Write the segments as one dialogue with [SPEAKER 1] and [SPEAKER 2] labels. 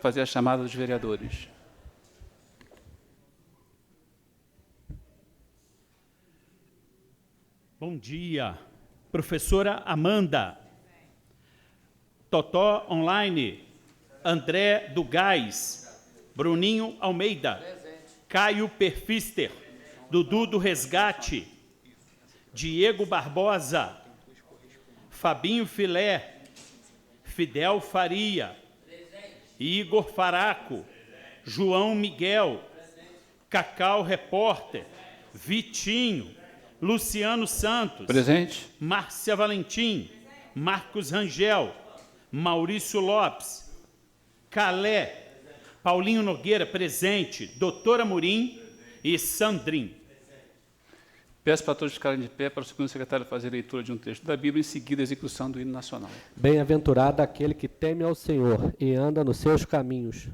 [SPEAKER 1] fazer a chamada dos vereadores.
[SPEAKER 2] Bom dia. Professora Amanda. Totó Online. André do Gás. Bruninho Almeida. Caio Perfister. Dudu do Resgate. Diego Barbosa. Fabinho Filé. Fidel Faria. Igor Faraco. João Miguel. Cacau Repórter. Vitinho. Luciano Santos.
[SPEAKER 1] Presente.
[SPEAKER 2] Márcia Valentim. Marcos Rangel. Maurício Lopes. Calé. Paulinho Nogueira, presente. Doutora Murim e Sandrin.
[SPEAKER 1] Peço para todos ficarem de pé para o segundo secretário fazer a leitura de um texto da Bíblia e, em seguida, a execução do hino nacional.
[SPEAKER 3] Bem-aventurado aquele que teme ao Senhor e anda nos seus caminhos.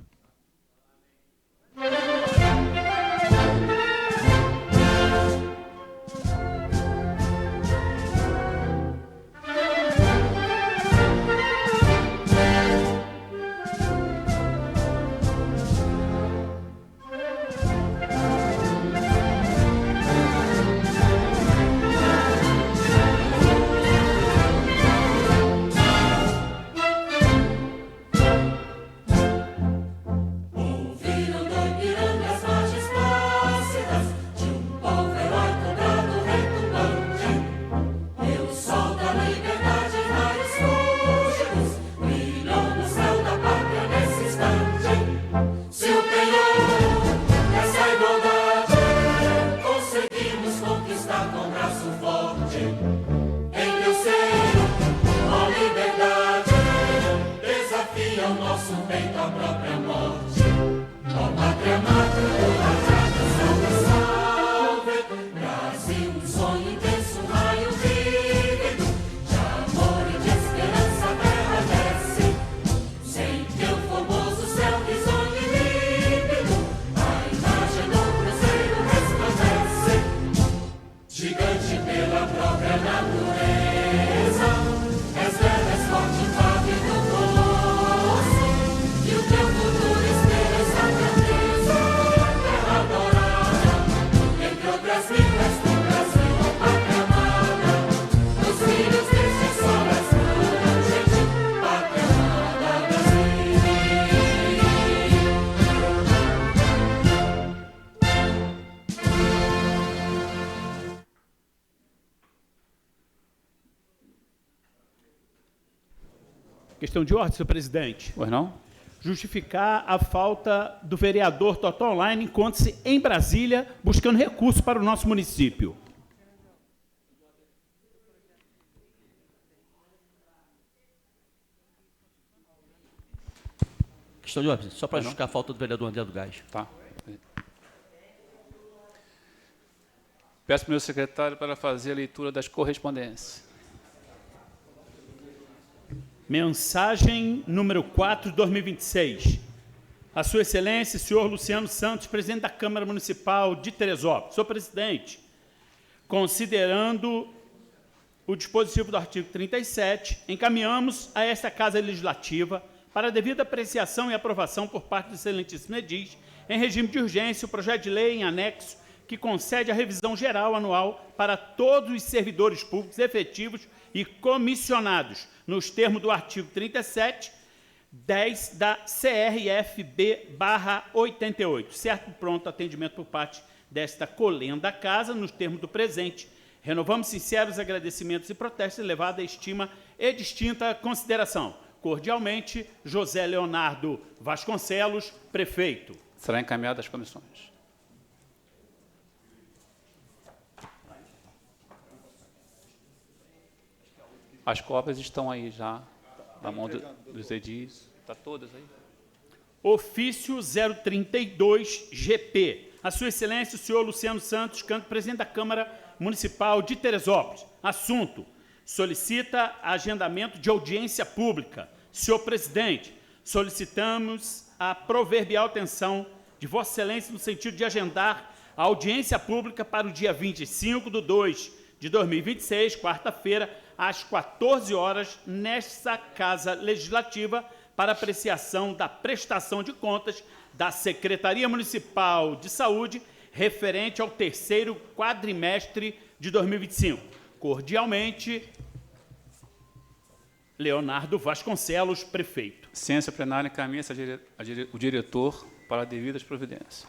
[SPEAKER 2] Questão de ordem, senhor presidente.
[SPEAKER 1] Pois não?
[SPEAKER 2] Justificar a falta do vereador Totó Online encontra-se em Brasília buscando recursos para o nosso município.
[SPEAKER 4] Questão de ordem, só para justificar a falta do vereador André do Gás.
[SPEAKER 1] Tá. Peço ao meu secretário para fazer a leitura das correspondências.
[SPEAKER 2] Mensagem número 4 de 2026. A Sua Excelência, senhor Luciano Santos, presidente da Câmara Municipal de Teresópolis. Senhor presidente, considerando o dispositivo do artigo 37, encaminhamos a esta Casa Legislativa para a devida apreciação e aprovação por parte do excelentíssimo edis, em regime de urgência, o projeto de lei em anexo que concede a revisão geral anual para todos os servidores públicos efetivos e comissionados, nos termos do artigo 37, 10 da CRFB/88. Certo pronto atendimento por parte desta colenda casa, nos termos do presente. Renovamos sinceros agradecimentos e protestos, elevada estima e distinta consideração. Cordialmente, José Leonardo Vasconcelos, prefeito.
[SPEAKER 1] Será encaminhado às comissões. As cópias estão aí já, na mão dos edis. Está todas aí?
[SPEAKER 2] Ofício 032-GP. A Sua Excelência, o senhor Luciano Santos, presidente da Câmara Municipal de Teresópolis. Assunto: solicita agendamento de audiência pública. Senhor presidente, solicitamos a proverbial atenção de Vossa Excelência no sentido de agendar a audiência pública para o dia 25/2/2026, quarta-feira, às 14 horas, nesta Casa Legislativa, para apreciação da prestação de contas da Secretaria Municipal de Saúde referente ao terceiro quadrimestre de 2025. Cordialmente, Leonardo Vasconcelos, prefeito.
[SPEAKER 1] Ciência plenária encaminha-se o diretor para devidas providências.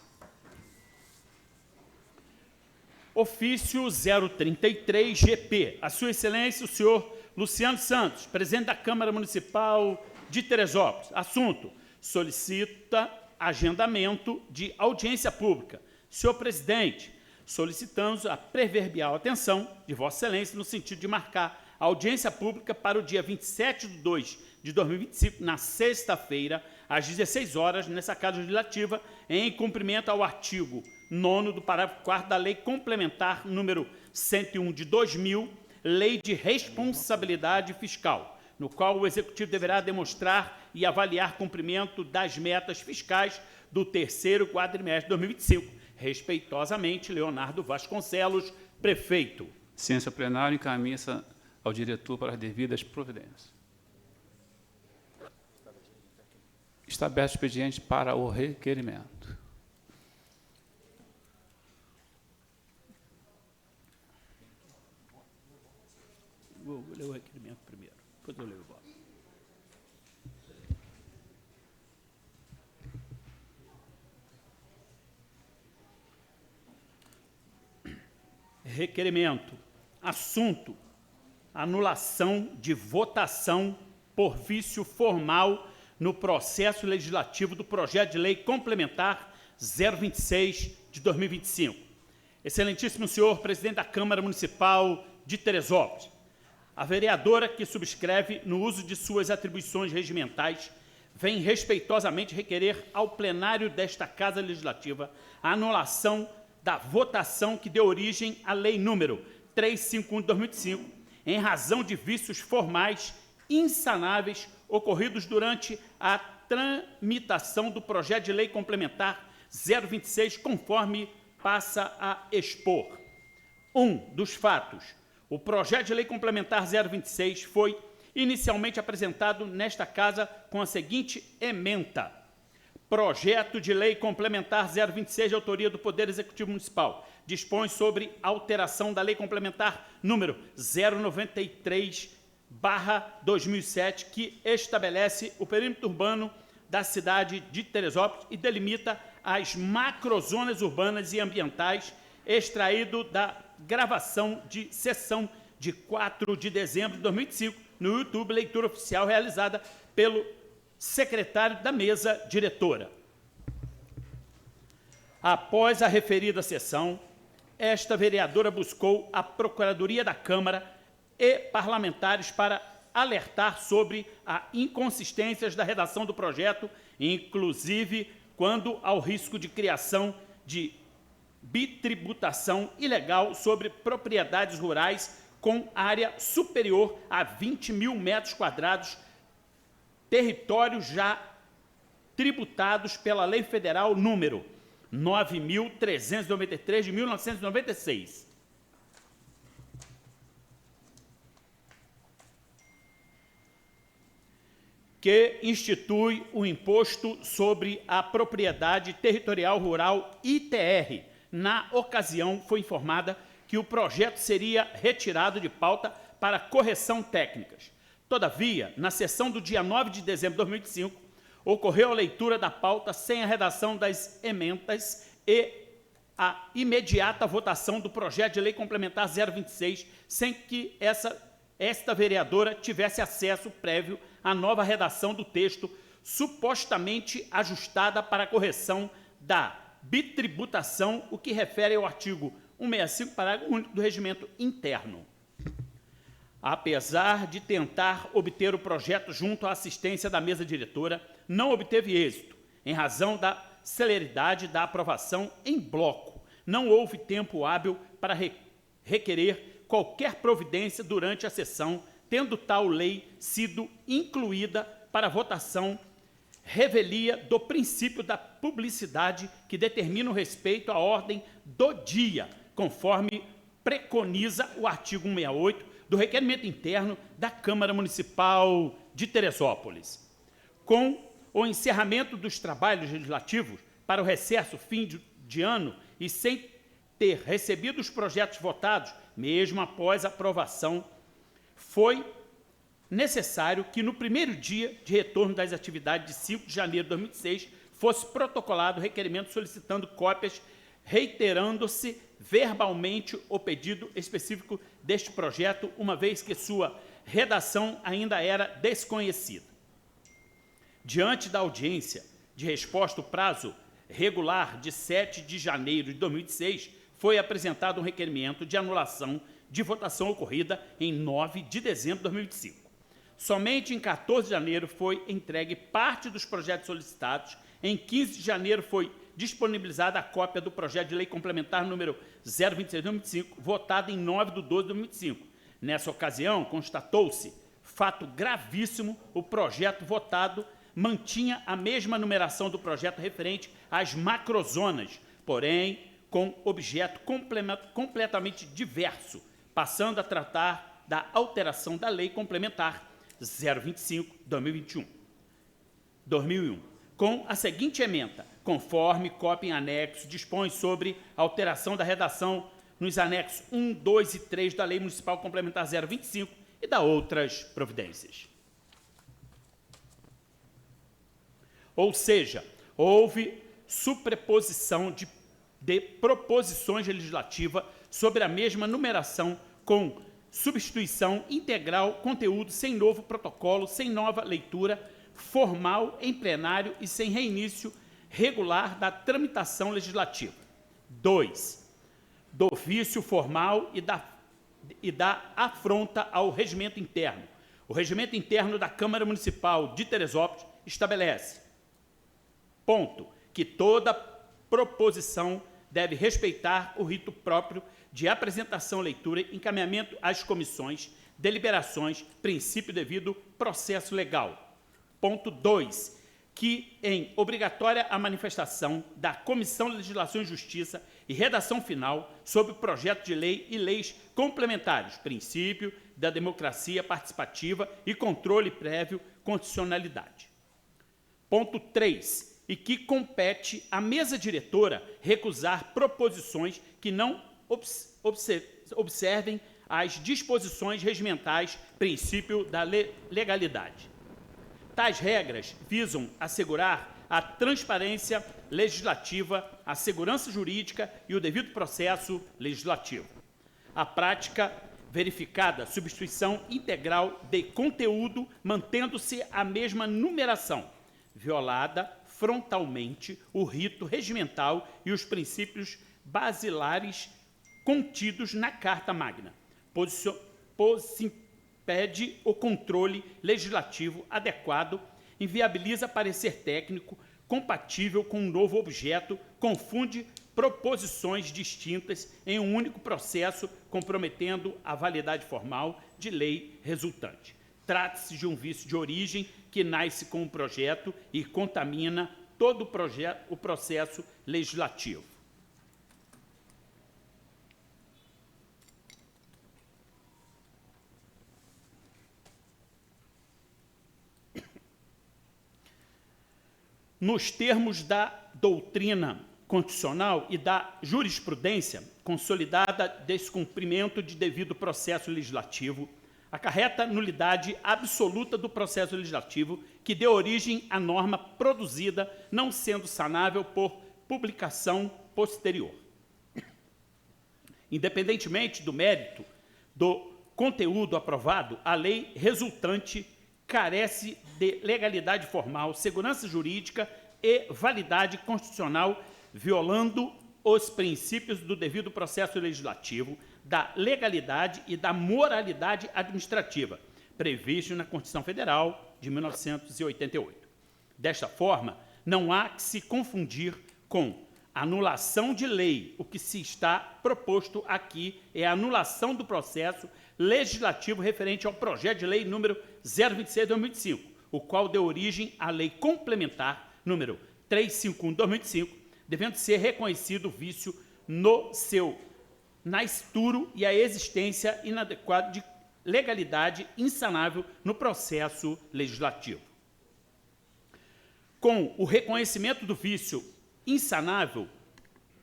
[SPEAKER 2] Ofício 033-GP. A Sua Excelência, o senhor Luciano Santos, presidente da Câmara Municipal de Teresópolis. Assunto: solicita agendamento de audiência pública. Senhor presidente, solicitamos a proverbial atenção de Vossa Excelência no sentido de marcar a audiência pública para o dia 27/2/2025, na sexta-feira, às 16 horas, nessa Casa Legislativa, em cumprimento ao artigo 9º do parágrafo 4º da Lei Complementar número 101 de 2000, Lei de Responsabilidade Fiscal, no qual o Executivo deverá demonstrar e avaliar cumprimento das metas fiscais do terceiro quadrimestre de 2025. Respeitosamente, Leonardo Vasconcelos, prefeito.
[SPEAKER 1] Ciência plenária encaminha-se ao diretor para as devidas providências. Está aberto o expediente para o requerimento.
[SPEAKER 2] Vou ler o requerimento primeiro, depois eu leio o voto. Requerimento. Assunto: anulação de votação por vício formal no processo legislativo do projeto de lei complementar 026 de 2025. Excelentíssimo senhor presidente da Câmara Municipal de Teresópolis, a vereadora que subscreve no uso de suas atribuições regimentais vem respeitosamente requerer ao plenário desta Casa Legislativa a anulação da votação que deu origem à Lei número 351 de 2005, em razão de vícios formais insanáveis ocorridos durante a tramitação do projeto de lei complementar 026, conforme passa a expor. Dos fatos: o projeto de lei complementar 026 foi inicialmente apresentado nesta Casa com a seguinte ementa: projeto de lei complementar 026, de autoria do Poder Executivo Municipal, dispõe sobre alteração da lei complementar número 093/2007, que estabelece o perímetro urbano da cidade de Teresópolis e delimita as macrozonas urbanas e ambientais, extraído da gravação de sessão de 4 de dezembro de 2005, no YouTube, leitura oficial realizada pelo secretário da mesa diretora. Após a referida sessão, esta vereadora buscou a Procuradoria da Câmara e parlamentares para alertar sobre as inconsistências da redação do projeto, inclusive quando ao risco de criação de bitributação ilegal sobre propriedades rurais com área superior a 20 mil metros quadrados, territórios já tributados pela Lei Federal número 9.393 de 1996. Que institui o Imposto sobre a Propriedade Territorial Rural, ITR. Na ocasião, foi informada que o projeto seria retirado de pauta para correção técnicas. Todavia, na sessão do dia 9 de dezembro de 2005, ocorreu a leitura da pauta sem a redação das emendas e a imediata votação do projeto de lei complementar 026, sem que esta vereadora tivesse acesso prévio à nova redação do texto, supostamente ajustada para a correção da bitributação, o que refere ao artigo 165, parágrafo único do Regimento Interno. Apesar de tentar obter o projeto junto à assistência da mesa diretora, não obteve êxito, em razão da celeridade da aprovação em bloco. Não houve tempo hábil para requerer qualquer providência durante a sessão, tendo tal lei sido incluída para votação, revelia do princípio da publicidade que determina o respeito à ordem do dia, conforme preconiza o artigo 168 do requerimento interno da Câmara Municipal de Teresópolis. Com o encerramento dos trabalhos legislativos para o recesso fim de ano e sem ter recebido os projetos votados, mesmo após a aprovação, foi necessário que no primeiro dia de retorno das atividades de 5 de janeiro de 2006 fosse protocolado o requerimento solicitando cópias, reiterando-se verbalmente o pedido específico deste projeto, uma vez que sua redação ainda era desconhecida. Diante da audiência de resposta, o prazo regular de 7 de janeiro de 2006, foi apresentado um requerimento de anulação de votação ocorrida em 9 de dezembro de 2005. Somente em 14 de janeiro foi entregue parte dos projetos solicitados. Em 15 de janeiro foi disponibilizada a cópia do projeto de lei complementar número 026 de 2005, votado em 9 de 12 de 2005. Nessa ocasião, constatou-se fato gravíssimo: o projeto votado mantinha a mesma numeração do projeto referente às macrozonas, porém com objeto completamente diverso, passando a tratar da alteração da Lei Complementar 025/2001, com a seguinte ementa: conforme cópia em anexo, dispõe sobre alteração da redação nos anexos 1, 2 e 3 da Lei Municipal Complementar 025 e da outras providências. Ou seja, houve superposição de proposições legislativas sobre a mesma numeração, com substituição integral, conteúdo sem novo protocolo, sem nova leitura formal em plenário e sem reinício regular da tramitação legislativa. 2. Do vício formal e da afronta ao regimento interno. O regimento interno da Câmara Municipal de Teresópolis estabelece: ponto, que toda proposição deve respeitar o rito próprio de apresentação, leitura e encaminhamento às comissões, deliberações, princípio devido processo legal. Ponto 2, que em obrigatória a manifestação da Comissão de Legislação e Justiça e redação final sobre o projeto de lei e leis complementares, princípio da democracia participativa e controle prévio constitucionalidade. Ponto 3, e que compete à mesa diretora recusar proposições que não observem as disposições regimentais, princípio da legalidade. Tais regras visam assegurar a transparência legislativa, a segurança jurídica e o devido processo legislativo. A prática verificada, substituição integral de conteúdo, mantendo-se a mesma numeração, violada frontalmente o rito regimental e os princípios basilares contidos na Carta Magna, pois impede o controle legislativo adequado, inviabiliza parecer técnico compatível com um novo objeto, confunde proposições distintas em um único processo, comprometendo a validade formal de lei resultante. Trata-se de um vício de origem que nasce com o projeto e contamina todo o processo legislativo. Nos termos da doutrina constitucional e da jurisprudência consolidada, descumprimento de devido processo legislativo acarreta nulidade absoluta do processo legislativo que deu origem à norma produzida, não sendo sanável por publicação posterior. Independentemente do mérito do conteúdo aprovado, a lei resultante carece de legalidade formal, segurança jurídica e validade constitucional, violando os princípios do devido processo legislativo, da legalidade e da moralidade administrativa, previsto na Constituição Federal de 1988. Desta forma, não há que se confundir com anulação de lei. O que se está proposto aqui é a anulação do processo legislativo referente ao projeto de lei número 026/2005, o qual deu origem à lei complementar número 351/2005, devendo ser reconhecido o vício no seu nascituro e a existência inadequada de legalidade insanável no processo legislativo. com o reconhecimento do vício insanável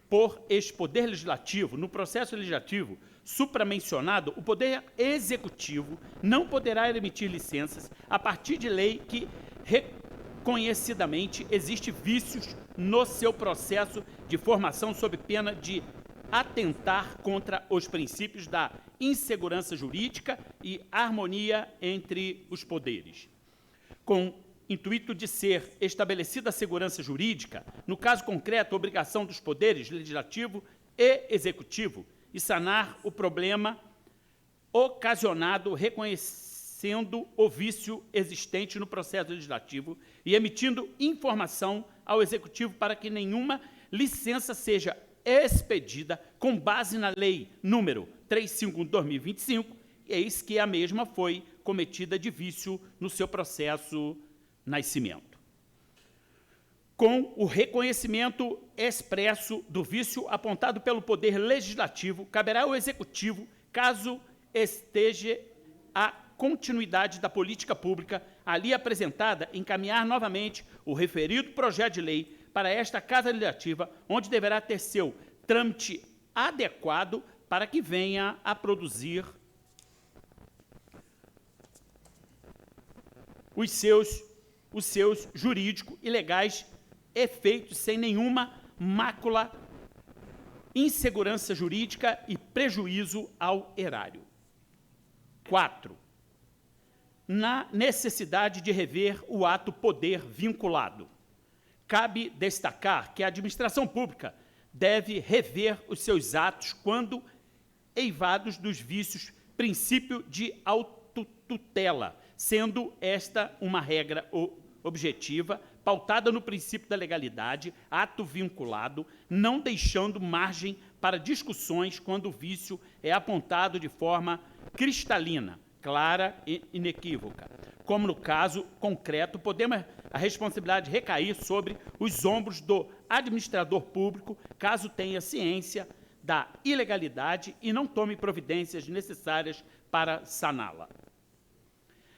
[SPEAKER 2] por este Poder Legislativo, no processo legislativo supramencionado, o Poder Executivo não poderá emitir licenças a partir de lei que reconhecidamente existe vícios no seu processo de formação sob pena de atentar contra os princípios da insegurança jurídica e harmonia entre os poderes. Com intuito de ser estabelecida a segurança jurídica, no caso concreto, a obrigação dos poderes legislativo e executivo e sanar o problema ocasionado reconhecendo o vício existente no processo legislativo e emitindo informação ao executivo para que nenhuma licença seja expedida com base na lei número 351/2025, eis que a mesma foi cometida de vício no seu processo nascimento. Com o reconhecimento expresso do vício apontado pelo Poder Legislativo, caberá ao Executivo, caso esteja a continuidade da política pública ali apresentada, encaminhar novamente o referido projeto de lei para esta Casa Legislativa, onde deverá ter seu trâmite adequado para que venha a produzir os seus jurídicos e legais efeitos sem nenhuma mácula, insegurança jurídica e prejuízo ao erário. 4. Na necessidade de rever o ato poder vinculado. Cabe destacar que a administração pública deve rever os seus atos quando eivados dos vícios princípio de autotutela, sendo esta uma regra objetiva, pautada no princípio da legalidade, ato vinculado, não deixando margem para discussões quando o vício é apontado de forma cristalina, clara e inequívoca. Como no caso concreto, podemos a responsabilidade recair sobre os ombros do administrador público, caso tenha ciência da ilegalidade e não tome providências necessárias para saná-la.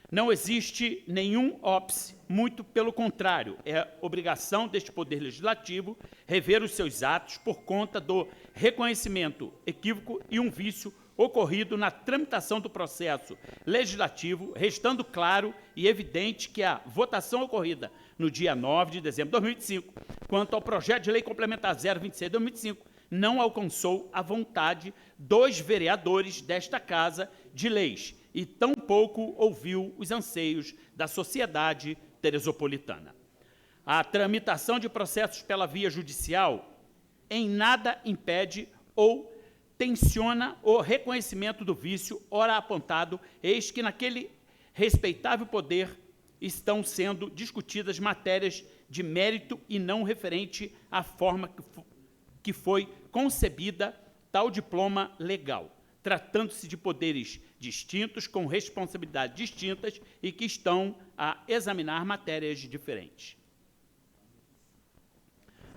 [SPEAKER 2] Não existe nenhum óbice, muito pelo contrário, é obrigação deste Poder Legislativo rever os seus atos por conta do reconhecimento equívoco e um vício ocorrido na tramitação do processo legislativo, restando claro e evidente que a votação ocorrida no dia 9 de dezembro de 2025, quanto ao projeto de lei complementar 026 de 2025, não alcançou a vontade dos vereadores desta Casa de Leis e tampouco ouviu os anseios da sociedade teresopolitana. A tramitação de processos pela via judicial em nada impede ou tensiona o reconhecimento do vício, ora apontado, eis que naquele respeitável poder estão sendo discutidas matérias de mérito e não referente à forma que foi concebida tal diploma legal, tratando-se de poderes distintos, com responsabilidades distintas e que estão a examinar matérias diferentes.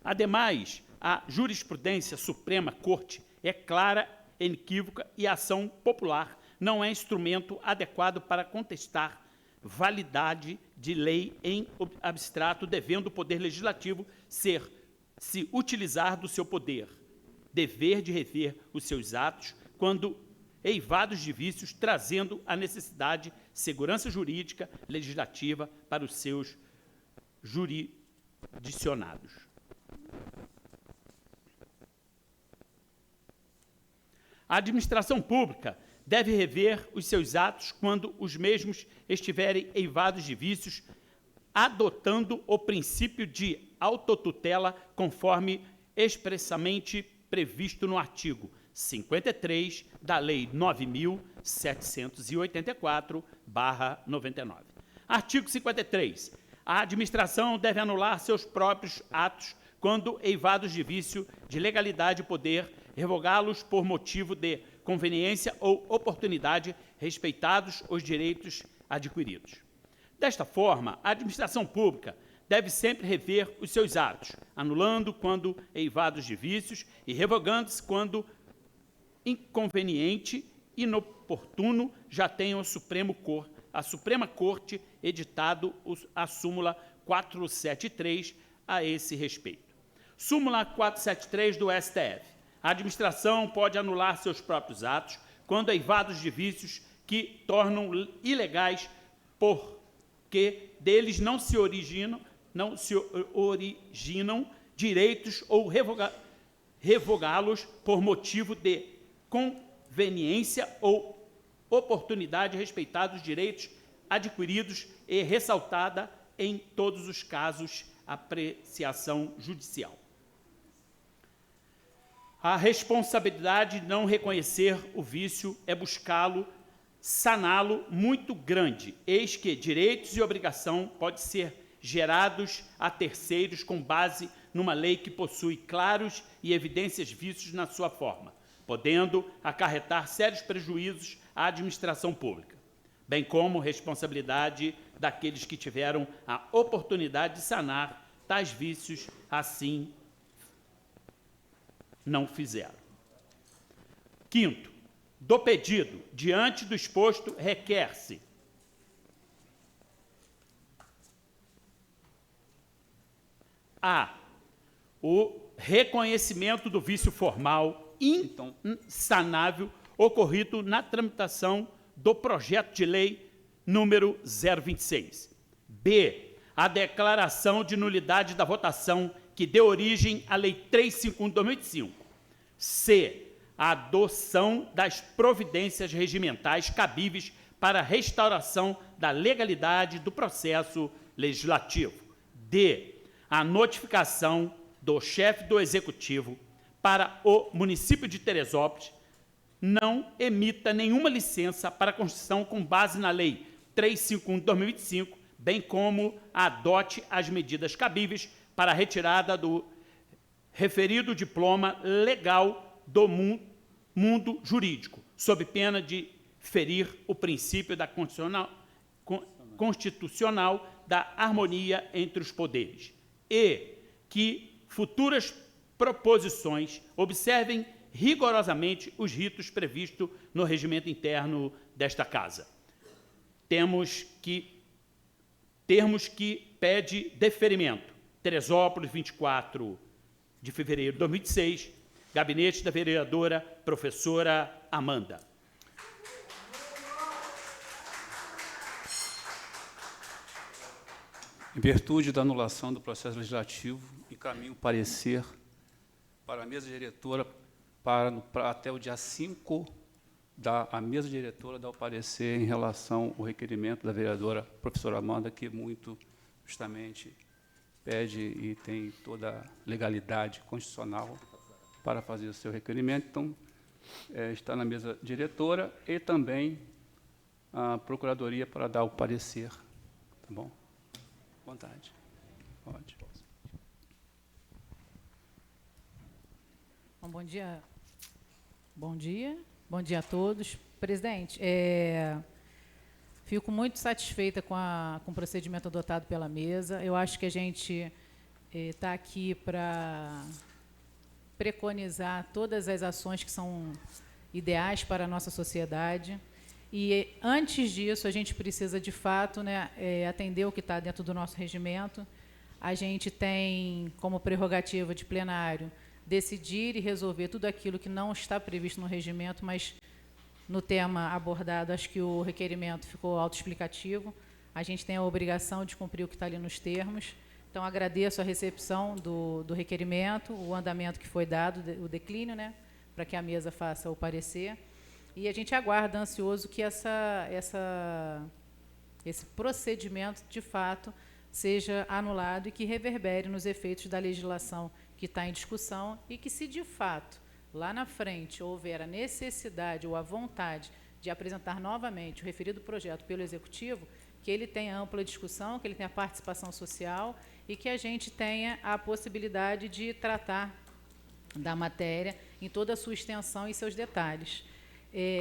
[SPEAKER 2] Ademais, a jurisprudência Suprema Corte é clara, inequívoca e a ação popular não é instrumento adequado para contestar validade de lei em abstrato, devendo o Poder Legislativo se utilizar do seu poder, dever de rever os seus atos quando eivados de vícios, trazendo a necessidade de segurança jurídica legislativa para os seus jurisdicionados. A administração pública deve rever os seus atos quando os mesmos estiverem eivados de vícios, adotando o princípio de autotutela, conforme expressamente previsto no artigo 53 da Lei 9.784/99. Artigo 53. A administração deve anular seus próprios atos quando eivados de vício de legalidade e poder, revogá-los por motivo de conveniência ou oportunidade, respeitados os direitos adquiridos. Desta forma, a administração pública deve sempre rever os seus atos, anulando quando eivados de vícios e revogando-se quando inconveniente e inoportuno já tenha a Suprema Corte editado a súmula 473 a esse respeito. Súmula 473 do STF. A administração pode anular seus próprios atos quando eivados de vícios que tornam ilegais porque deles não se originam direitos ou revogá-los por motivo de conveniência ou oportunidade, respeitados os direitos adquiridos e ressaltada em todos os casos apreciação judicial. A responsabilidade de não reconhecer o vício é buscá-lo, saná-lo muito grande, eis que direitos e obrigação podem ser gerados a terceiros com base numa lei que possui claros e evidências vícios na sua forma, podendo acarretar sérios prejuízos à administração pública, bem como responsabilidade daqueles que tiveram a oportunidade de sanar tais vícios, assim não fizeram. Quinto, do pedido, diante do exposto, requer-se o reconhecimento do vício formal insanável ocorrido na tramitação do projeto de lei número 026. B, a declaração de nulidade da votação que deu origem à Lei 351 de 2005. C, a adoção das providências regimentais cabíveis para a restauração da legalidade do processo legislativo. D, a notificação do chefe do Executivo para o município de Teresópolis não emita nenhuma licença para construção com base na Lei 351 de 2025, bem como adote as medidas cabíveis para a retirada do referido diploma legal do mundo jurídico, sob pena de ferir o princípio da constitucional da harmonia entre os poderes, e que futuras proposições observem rigorosamente os ritos previstos no regimento interno desta Casa. Termos que pede deferimento. Teresópolis, 24 de fevereiro de 2006, gabinete da vereadora professora Amanda.
[SPEAKER 1] Em virtude da anulação do processo legislativo, encaminho o parecer para a mesa diretora até o dia 5, a mesa diretora dá o parecer em relação ao requerimento da vereadora professora Amanda, que muito justamente pede e tem toda a legalidade constitucional para fazer o seu requerimento. Então, está na mesa diretora e também a procuradoria para dar o parecer. Tá bom? Vontade. Pode.
[SPEAKER 5] Bom, bom dia. Bom dia. Bom dia a todos. Presidente, fico muito satisfeita com o procedimento adotado pela mesa. Eu acho que a gente está aqui para preconizar todas as ações que são ideais para a nossa sociedade. E, antes disso, a gente precisa, de fato, atender o que está dentro do nosso regimento. A gente tem como prerrogativa de plenário decidir e resolver tudo aquilo que não está previsto no regimento, mas, no tema abordado, acho que o requerimento ficou autoexplicativo. A gente tem a obrigação de cumprir o que está ali nos termos. Então, agradeço a recepção do requerimento, o andamento que foi dado, o declínio, para que a mesa faça o parecer. E a gente aguarda ansioso que esse procedimento, de fato, seja anulado e que reverbere nos efeitos da legislação que está em discussão e que, se de fato, lá na frente, houver a necessidade ou a vontade de apresentar novamente o referido projeto pelo Executivo, que ele tenha ampla discussão, que ele tenha participação social e que a gente tenha a possibilidade de tratar da matéria em toda a sua extensão e seus detalhes.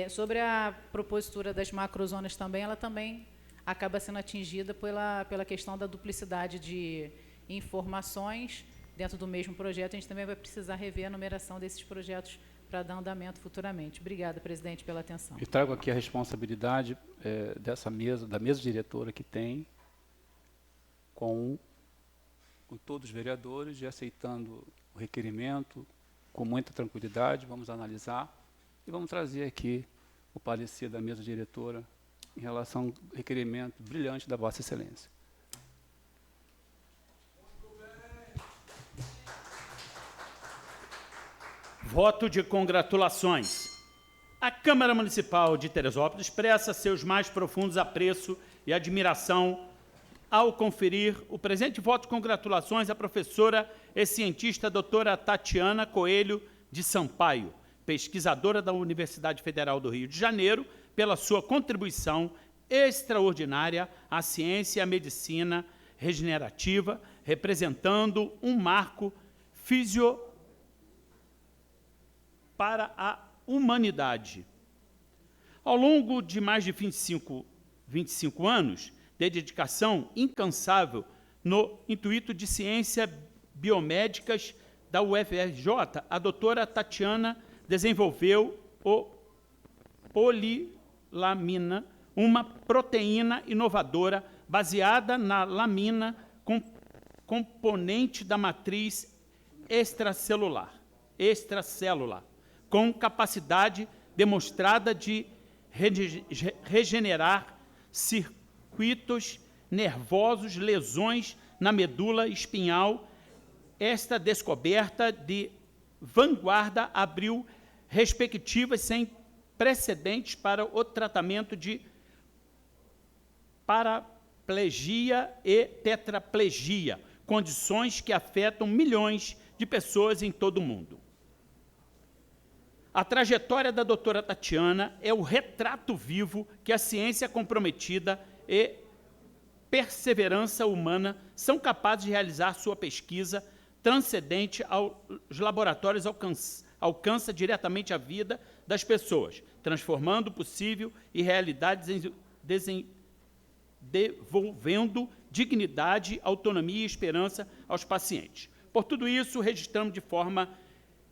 [SPEAKER 5] Sobre a propositura das macrozonas também, ela também acaba sendo atingida pela questão da duplicidade de informações dentro do mesmo projeto. A gente também vai precisar rever a numeração desses projetos para dar andamento futuramente. Obrigada, presidente, pela atenção.
[SPEAKER 1] E trago aqui a responsabilidade dessa mesa, da mesa diretora que tem com com todos os vereadores e aceitando o requerimento com muita tranquilidade, vamos analisar e vamos trazer aqui o parecer da mesa diretora em relação ao requerimento brilhante da Vossa Excelência.
[SPEAKER 2] Voto de congratulações. A Câmara Municipal de Teresópolis expressa seus mais profundos apreço e admiração ao conferir o presente voto de congratulações à professora e cientista doutora Tatiana Coelho de Sampaio, pesquisadora da Universidade Federal do Rio de Janeiro, pela sua contribuição extraordinária à ciência e à medicina regenerativa, representando um marco para a humanidade. Ao longo de mais de 25 anos de dedicação incansável no intuito de ciências biomédicas da UFRJ, a doutora Tatiana desenvolveu o polilamina, uma proteína inovadora baseada na lamina, componente da matriz extracelular, com capacidade demonstrada de regenerar circuitos nervosos, lesões na medula espinhal. Esta descoberta de vanguarda abriu perspectivas sem precedentes para o tratamento de paraplegia e tetraplegia, condições que afetam milhões de pessoas em todo o mundo. A trajetória da doutora Tatiana é o retrato vivo que a ciência comprometida e perseverança humana são capazes de realizar. Sua pesquisa transcendente aos laboratórios alcança diretamente a vida das pessoas, transformando o possível e realidade, devolvendo dignidade, autonomia e esperança aos pacientes. Por tudo isso, registramos de forma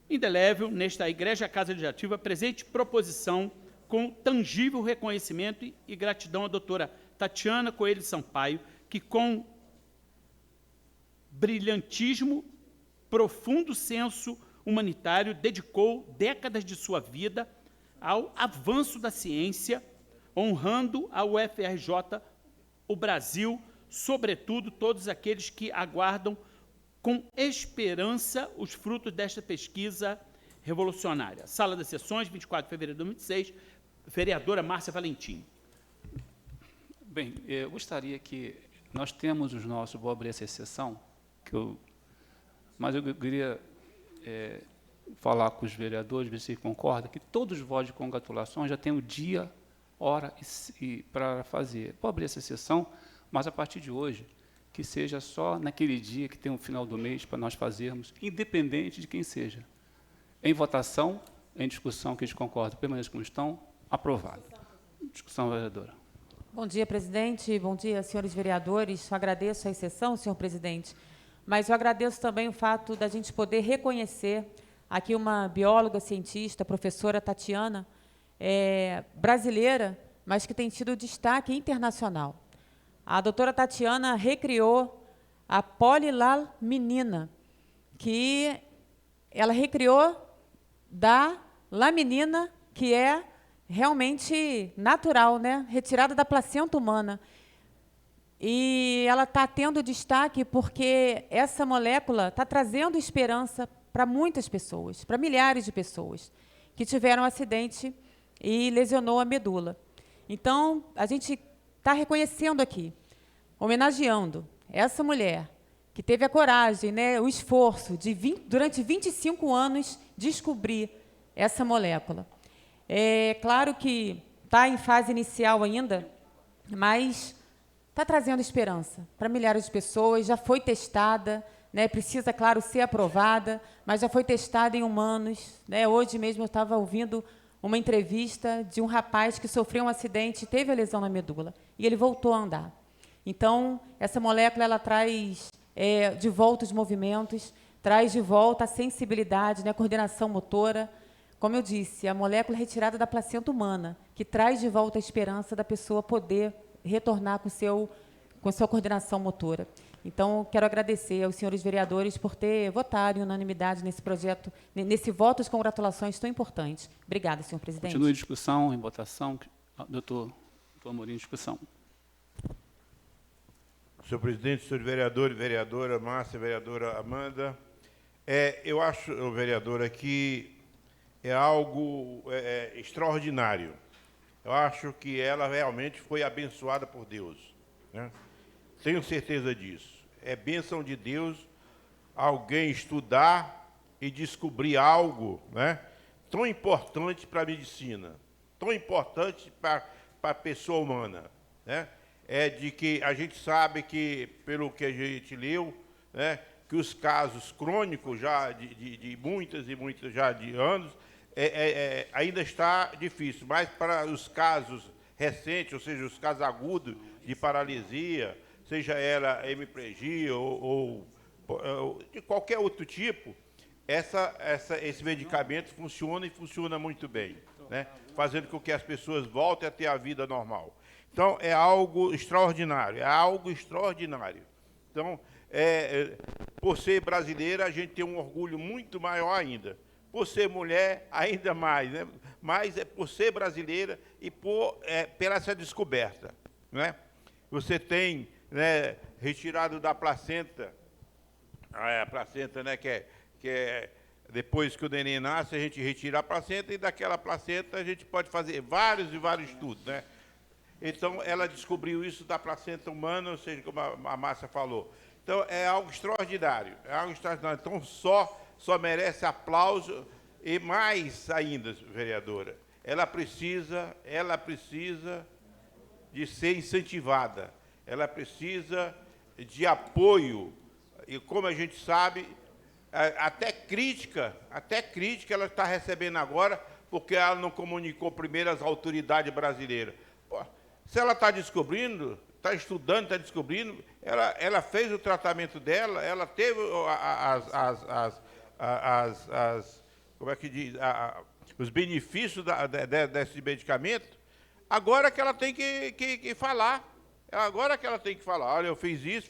[SPEAKER 2] indelével nesta Igreja Casa Legislativa presente proposição com tangível reconhecimento e gratidão à doutora Tatiana Coelho Sampaio, que com brilhantismo, profundo senso humanitário, dedicou décadas de sua vida ao avanço da ciência, honrando a UFRJ, o Brasil, sobretudo todos aqueles que aguardam com esperança os frutos desta pesquisa revolucionária. Sala das Sessões, 24 de fevereiro de 2006, vereadora Márcia Valentim.
[SPEAKER 1] Bem, eu gostaria que nós temos os nossos, vou abrir essa exceção, mas eu queria falar com os vereadores, ver se concordam, que todos os votos de congratulações já têm o dia, hora para fazer. Vou abrir essa exceção, mas a partir de hoje, que seja só naquele dia que tem o final do mês para nós fazermos, independente de quem seja. Em votação, em discussão, que eles concordam, permaneçam como estão, aprovado. Discussão, vereadora.
[SPEAKER 6] Bom dia, presidente. Bom dia, senhores vereadores. Eu agradeço a exceção, senhor presidente, mas eu agradeço também o fato da gente poder reconhecer aqui uma bióloga, cientista, professora Tatiana, brasileira, mas que tem tido destaque internacional. A doutora Tatiana recriou a polilaminina, que ela recriou da laminina, que é realmente natural, né? Retirada da placenta humana. E ela está tendo destaque porque essa molécula está trazendo esperança para muitas pessoas, para milhares de pessoas que tiveram um acidente e lesionou a medula. Então, a gente está reconhecendo aqui, homenageando essa mulher que teve a coragem, né, o esforço de, durante 25 anos, descobrir essa molécula. É claro que está em fase inicial ainda, mas está trazendo esperança para milhares de pessoas, já foi testada, né, precisa, claro, ser aprovada, mas já foi testada em humanos. Né? Hoje mesmo eu estava ouvindo uma entrevista de um rapaz que sofreu um acidente e teve a lesão na medula, e ele voltou a andar. Então, essa molécula ela traz de volta os movimentos, traz de volta a sensibilidade, né, a coordenação motora. Como eu disse, a molécula retirada da placenta humana, que traz de volta a esperança da pessoa poder retornar com com sua coordenação motora. Então, quero agradecer aos senhores vereadores por ter votado em unanimidade nesse projeto, nesse voto de congratulações tão importante. Obrigada, senhor presidente.
[SPEAKER 1] Continue a discussão, em votação. Doutor Amorim, em discussão.
[SPEAKER 7] Senhor presidente, senhores vereadores, vereadora Márcia, vereadora Amanda, eu acho, vereadora, que é algo extraordinário. Eu acho que ela realmente foi abençoada por Deus, né? Tenho certeza disso. É bênção de Deus alguém estudar e descobrir algo, né, tão importante para a medicina, tão importante para a pessoa humana, né? É de que a gente sabe que, pelo que a gente leu, né, que os casos crônicos já de muitas e muitas já de anos, ainda está difícil, mas para os casos recentes, ou seja, os casos agudos de paralisia, seja ela hemiplegia ou de qualquer outro tipo, esse medicamento funciona e funciona muito bem, né, fazendo com que as pessoas voltem a ter a vida normal. Então, é algo extraordinário, é algo extraordinário. Então, por ser brasileira, a gente tem um orgulho muito maior ainda. Por ser mulher, ainda mais, né? Mas é por ser brasileira e pela essa descoberta, né? Você tem, né, retirado da placenta, a placenta, né, que é depois que o neném nasce, a gente retira a placenta e daquela placenta a gente pode fazer vários e vários estudos, né? Então, ela descobriu isso da placenta humana, ou seja, como a Márcia falou. Então, é algo extraordinário, é algo extraordinário. Então, só merece aplauso e mais ainda, vereadora, ela precisa de ser incentivada, ela precisa de apoio, e como a gente sabe, até crítica ela está recebendo agora, porque ela não comunicou primeiro às autoridades brasileiras. Pô, se ela está descobrindo, está estudando, está descobrindo, ela fez o tratamento dela, ela teve como é que diz, os benefícios desse medicamento, agora que ela tem que falar. Agora que ela tem que falar, olha, eu fiz isso,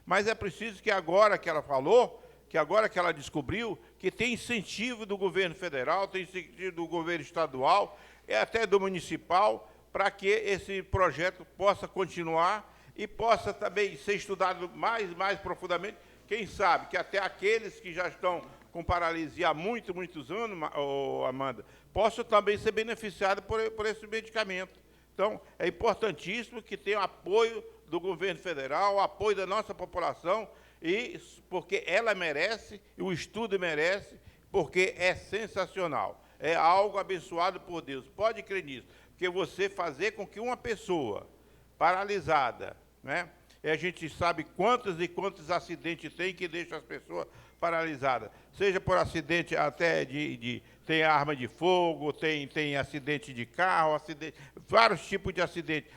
[SPEAKER 7] mas é preciso que agora que ela falou, que agora que ela descobriu, que tem incentivo do governo federal, tem incentivo do governo estadual e até do municipal, para que esse projeto possa continuar e possa também ser estudado mais profundamente. Quem sabe que até aqueles que já estão com paralisia há muitos anos, Amanda, possam também ser beneficiados por esse medicamento. Então, é importantíssimo que tenha o apoio do governo federal, o apoio da nossa população, porque ela merece, e o estudo merece, porque é sensacional. É algo abençoado por Deus. Pode crer nisso. Porque você fazer com que uma pessoa paralisada, né? E a gente sabe quantos e quantos acidentes tem que deixam as pessoas paralisadas. Seja por acidente até tem arma de fogo, tem acidente de carro, vários tipos de acidentes,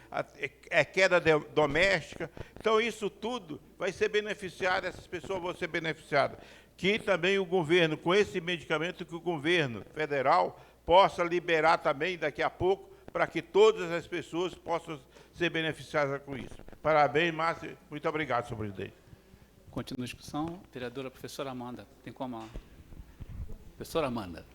[SPEAKER 7] queda doméstica. Então, isso tudo vai ser beneficiado, essas pessoas vão ser beneficiadas. Que também o governo, com esse medicamento, que o governo federal possa liberar também daqui a pouco, para que todas as pessoas possam ser beneficiadas com isso. Parabéns, Márcia. Muito obrigado, senhor presidente.
[SPEAKER 1] Continua a discussão. Vereadora professora Amanda. Tem como? Professora Amanda.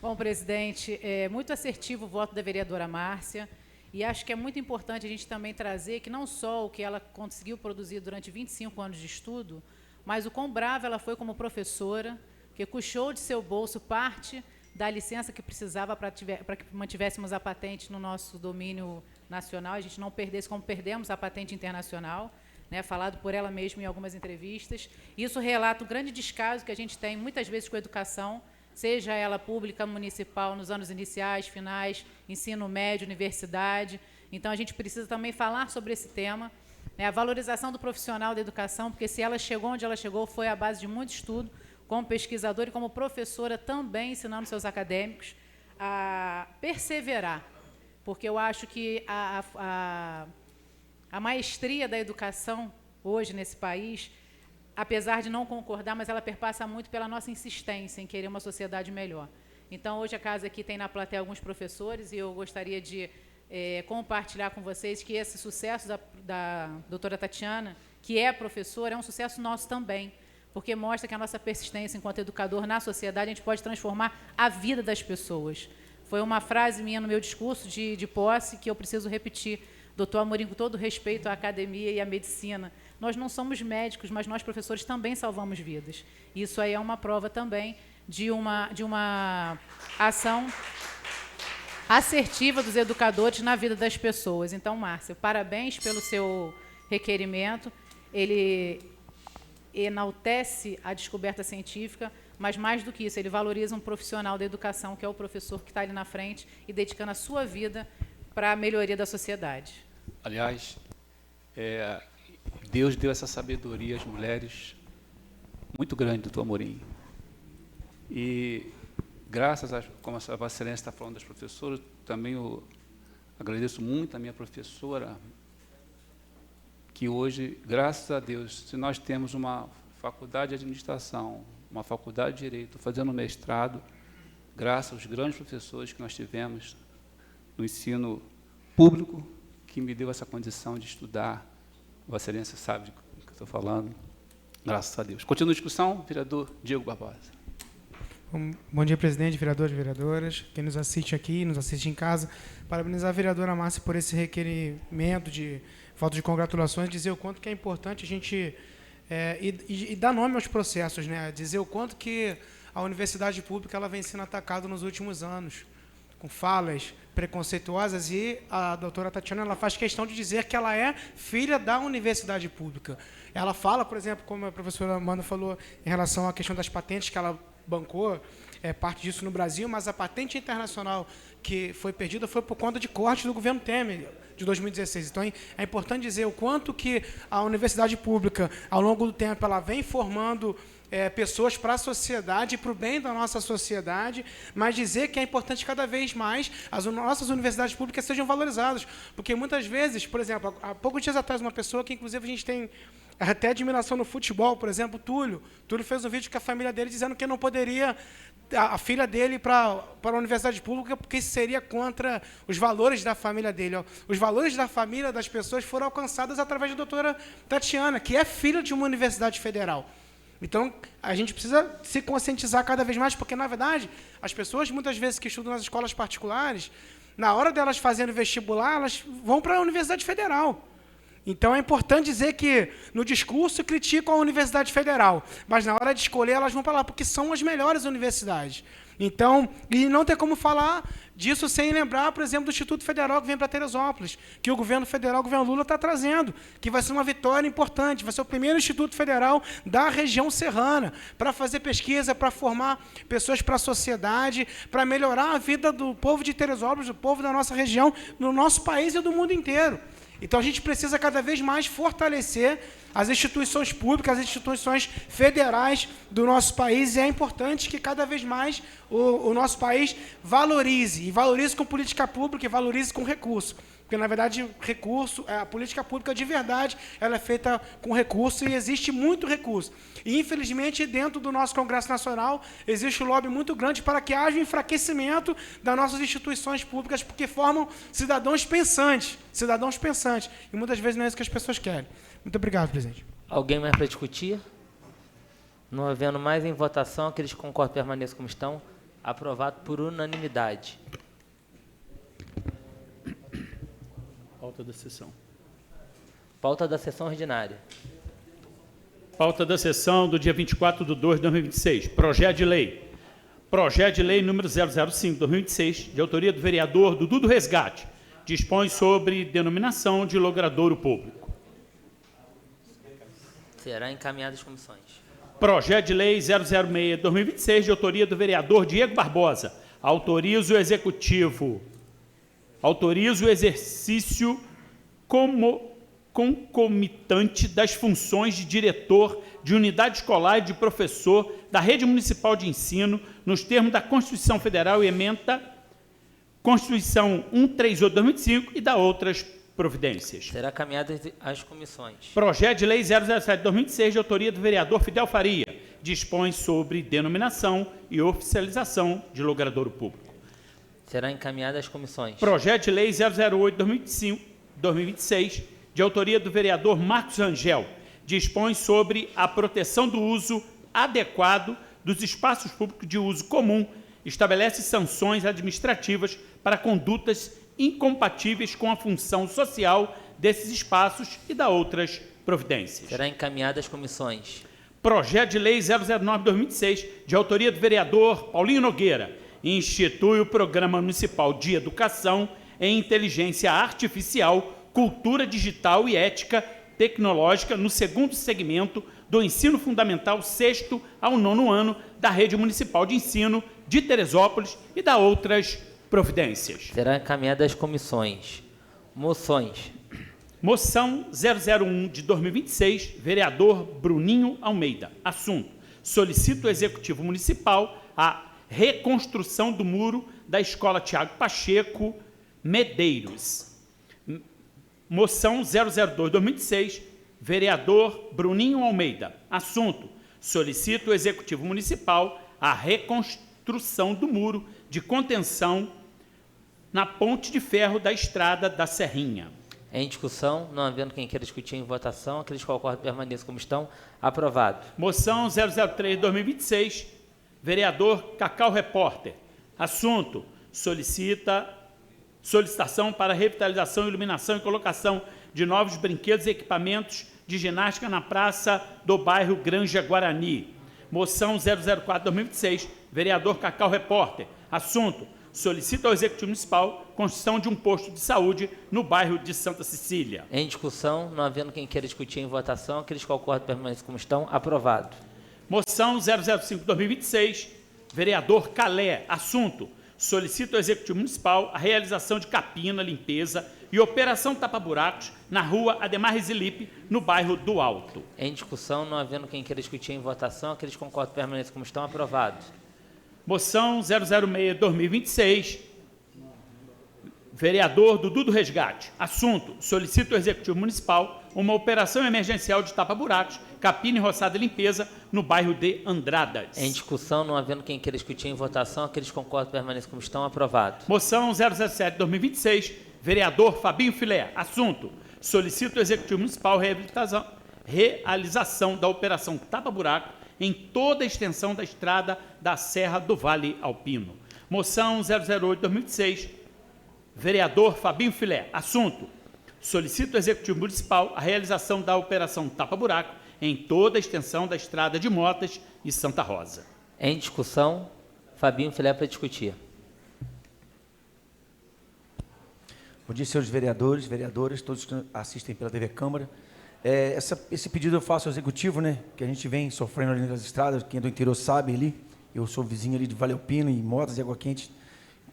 [SPEAKER 5] Bom, presidente, é muito assertivo o voto da vereadora Márcia, e acho que é muito importante a gente também trazer que não só o que ela conseguiu produzir durante 25 anos de estudo, mas o quão brava ela foi como professora, que custou de seu bolso parte da licença que precisava para que mantivéssemos a patente no nosso domínio nacional, a gente não perdesse como perdemos a patente internacional, né, falado por ela mesma em algumas entrevistas. Isso relata o grande descaso que a gente tem, muitas vezes, com a educação, seja ela pública, municipal, nos anos iniciais, finais, ensino médio, universidade. Então, a gente precisa também falar sobre esse tema, né, a valorização do profissional da educação, porque se ela chegou onde ela chegou, foi à base de muito estudo, como pesquisadora e como professora também ensinando seus acadêmicos a perseverar, porque eu acho que a maestria da educação hoje nesse país, apesar de não concordar, mas ela perpassa muito pela nossa insistência em querer uma sociedade melhor. Então, hoje a casa aqui tem na plateia alguns professores e eu gostaria de compartilhar com vocês que esse sucesso da doutora Tatiana, que é professora, é um sucesso nosso também, porque mostra que a nossa persistência enquanto educador na sociedade, a gente pode transformar a vida das pessoas. Foi uma frase minha no meu discurso de posse que eu preciso repetir. Doutor Amorim, com todo respeito à academia e à medicina, nós não somos médicos, mas nós, professores, também salvamos vidas. Isso aí é uma prova também de uma ação assertiva dos educadores na vida das pessoas. Então, Márcia, parabéns pelo seu requerimento. Ele enaltece a descoberta científica, mas, mais do que isso, ele valoriza um profissional da educação, que é o professor que está ali na frente e dedicando a sua vida para a melhoria da sociedade.
[SPEAKER 1] Aliás, Deus deu essa sabedoria às mulheres muito grande, doutor Amorim. E, graças a, como a Vossa Excelência está falando das professoras, também eu agradeço muito a minha professora, que hoje, graças a Deus, se nós temos uma faculdade de administração, uma faculdade de direito, fazendo mestrado, graças aos grandes professores que nós tivemos no ensino público, que me deu essa condição de estudar. Vossa Excelência sabe do que eu estou falando. Graças a Deus. Continua a discussão, vereador Diego Barbosa.
[SPEAKER 8] Bom dia, presidente, vereadores e vereadoras, quem nos assiste aqui, nos assiste em casa. Parabenizar a vereadora Márcia por esse requerimento de voto de congratulações, dizer o quanto que é importante a gente e dar nome aos processos, né? Dizer o quanto que a universidade pública ela vem sendo atacada nos últimos anos, com falas preconceituosas, e a doutora Tatiana ela faz questão de dizer que ela é filha da universidade pública. Ela fala, por exemplo, como a professora Amanda falou, em relação à questão das patentes, que ela bancou parte disso no Brasil, mas a patente internacional que foi perdida foi por conta de cortes do governo Temer, de 2016. Então, é importante dizer o quanto que a universidade pública, ao longo do tempo, ela vem formando pessoas para a sociedade, para o bem da nossa sociedade, mas dizer que é importante cada vez mais as nossas universidades públicas sejam valorizadas, porque muitas vezes, por exemplo, há poucos dias atrás, uma pessoa que, inclusive, a gente tem até admiração no futebol, por exemplo, Túlio fez um vídeo com a família dele dizendo que não poderia a filha dele para a universidade pública, porque isso seria contra os valores da família dele. Os valores da família das pessoas foram alcançados através da doutora Tatiana, que é filha de uma universidade federal. Então, a gente precisa se conscientizar cada vez mais, porque, na verdade, as pessoas, muitas vezes, que estudam nas escolas particulares, na hora delas fazendo vestibular, elas vão para a Universidade Federal. Então, é importante dizer que, no discurso, criticam a Universidade Federal, mas, na hora de escolher, elas vão para lá, porque são as melhores universidades. Então, e não tem como falar disso sem lembrar, por exemplo, do Instituto Federal que vem para Teresópolis, que o governo federal, o governo Lula, está trazendo, que vai ser uma vitória importante, vai ser o primeiro Instituto Federal da região serrana, para fazer pesquisa, para formar pessoas para a sociedade, para melhorar a vida do povo de Teresópolis, do povo da nossa região, no nosso país e do mundo inteiro. Então, a gente precisa cada vez mais fortalecer as instituições públicas, as instituições federais do nosso país, e é importante que cada vez mais o nosso país valorize, e valorize com política pública e valorize com recurso. Porque, na verdade, recurso, a política pública de verdade, ela é feita com recurso, e existe muito recurso. E, infelizmente, dentro do nosso Congresso Nacional, existe um lobby muito grande para que haja um enfraquecimento das nossas instituições públicas, porque formam cidadãos pensantes, e muitas vezes não é isso que as pessoas querem. Muito obrigado, presidente.
[SPEAKER 9] Alguém mais para discutir? Não havendo mais em votação, aqueles que concordam permaneçam como estão. Aprovado por unanimidade.
[SPEAKER 2] Pauta da sessão.
[SPEAKER 9] Pauta da sessão ordinária.
[SPEAKER 2] Pauta da sessão do dia 24/2/2026. Projeto de lei. Projeto de lei número 005/2026, de autoria do vereador Dudu do Resgate. Dispõe sobre denominação de logradouro público.
[SPEAKER 9] Será encaminhado às comissões.
[SPEAKER 2] Projeto de lei 006/2026, de autoria do vereador Diego Barbosa. Autoriza o executivo. Autoriza o exercício concomitante das funções de diretor de unidade escolar e de professor da rede municipal de ensino, nos termos da Constituição Federal e ementa Constituição 138/2005 e da outras providências.
[SPEAKER 9] Será caminhado às comissões.
[SPEAKER 2] Projeto de lei 007/2026, de autoria do vereador Fidel Faria, dispõe sobre denominação e oficialização de logradouro público.
[SPEAKER 9] Será encaminhada às comissões.
[SPEAKER 2] Projeto de Lei 008/2026, de autoria do vereador Marcos Rangel, dispõe sobre a proteção do uso adequado dos espaços públicos de uso comum, estabelece sanções administrativas para condutas incompatíveis com a função social desses espaços e dá outras providências.
[SPEAKER 9] Será encaminhada às comissões.
[SPEAKER 2] Projeto de Lei 009/2006, de autoria do vereador Paulinho Nogueira, institui o Programa Municipal de Educação em Inteligência Artificial, Cultura Digital e Ética Tecnológica no segundo segmento do ensino fundamental 6º ao 9º ano da Rede Municipal de Ensino de Teresópolis e dá outras providências.
[SPEAKER 9] Será encaminhada às comissões. Moções.
[SPEAKER 2] Moção 001 de 2026, vereador Bruninho Almeida. Assunto: solicita o Executivo Municipal a reconstrução do muro da Escola Tiago Pacheco Medeiros. Moção 002/2026, vereador Bruninho Almeida. Assunto: solicita o Executivo Municipal a reconstrução do muro de contenção na ponte de ferro da Estrada da Serrinha.
[SPEAKER 9] Em discussão, não havendo quem queira discutir em votação, aqueles que concordam permaneçam como estão. Aprovado.
[SPEAKER 2] Moção 003/2026, vereador Cacau Repórter. Assunto: solicitação para revitalização, iluminação e colocação de novos brinquedos e equipamentos de ginástica na praça do bairro Granja Guarani. Moção 004/2026, vereador Cacau Repórter. Assunto: solicita ao Executivo Municipal construção de um posto de saúde no bairro de Santa Cecília.
[SPEAKER 9] Em discussão, não havendo quem queira discutir em votação, aqueles que concordam permaneçam como estão. Aprovado.
[SPEAKER 2] Moção 005/2026, vereador Calé. Assunto: solicita ao Executivo Municipal a realização de capina, limpeza e operação tapa-buracos na rua Ademar Rezilipe, no bairro do Alto.
[SPEAKER 9] Em discussão, não havendo quem queira discutir em votação, aqueles que concordam permaneçam como estão. Aprovado.
[SPEAKER 2] Moção 006/2026, vereador Dudu do Resgate. Assunto: solicita ao Executivo Municipal uma operação emergencial de tapa-buracos, capina e roçada e limpeza no bairro de Andradas.
[SPEAKER 9] Em discussão, não havendo quem queira discutir em votação, aqueles que concordam permaneçam como estão. Aprovado.
[SPEAKER 2] Moção 007/2026, vereador Fabinho Filé. Assunto: solicita ao Executivo Municipal realização da operação tapa-buraco em toda a extensão da estrada da Serra do Vale Alpino. Moção 008/2026, vereador Fabinho Filé. Assunto: solicita ao Executivo Municipal a realização da operação tapa-buraco em toda a extensão da estrada de Motas e Santa Rosa.
[SPEAKER 9] Em discussão, Fabinho Filé para discutir.
[SPEAKER 10] Bom dia, senhores vereadores, vereadoras, todos que assistem pela TV Câmara. Esse pedido eu faço ao Executivo, né, que a gente vem sofrendo ali nas estradas, quem é do interior sabe ali, eu sou vizinho ali de Vale Alpino, e Motas e Água Quente.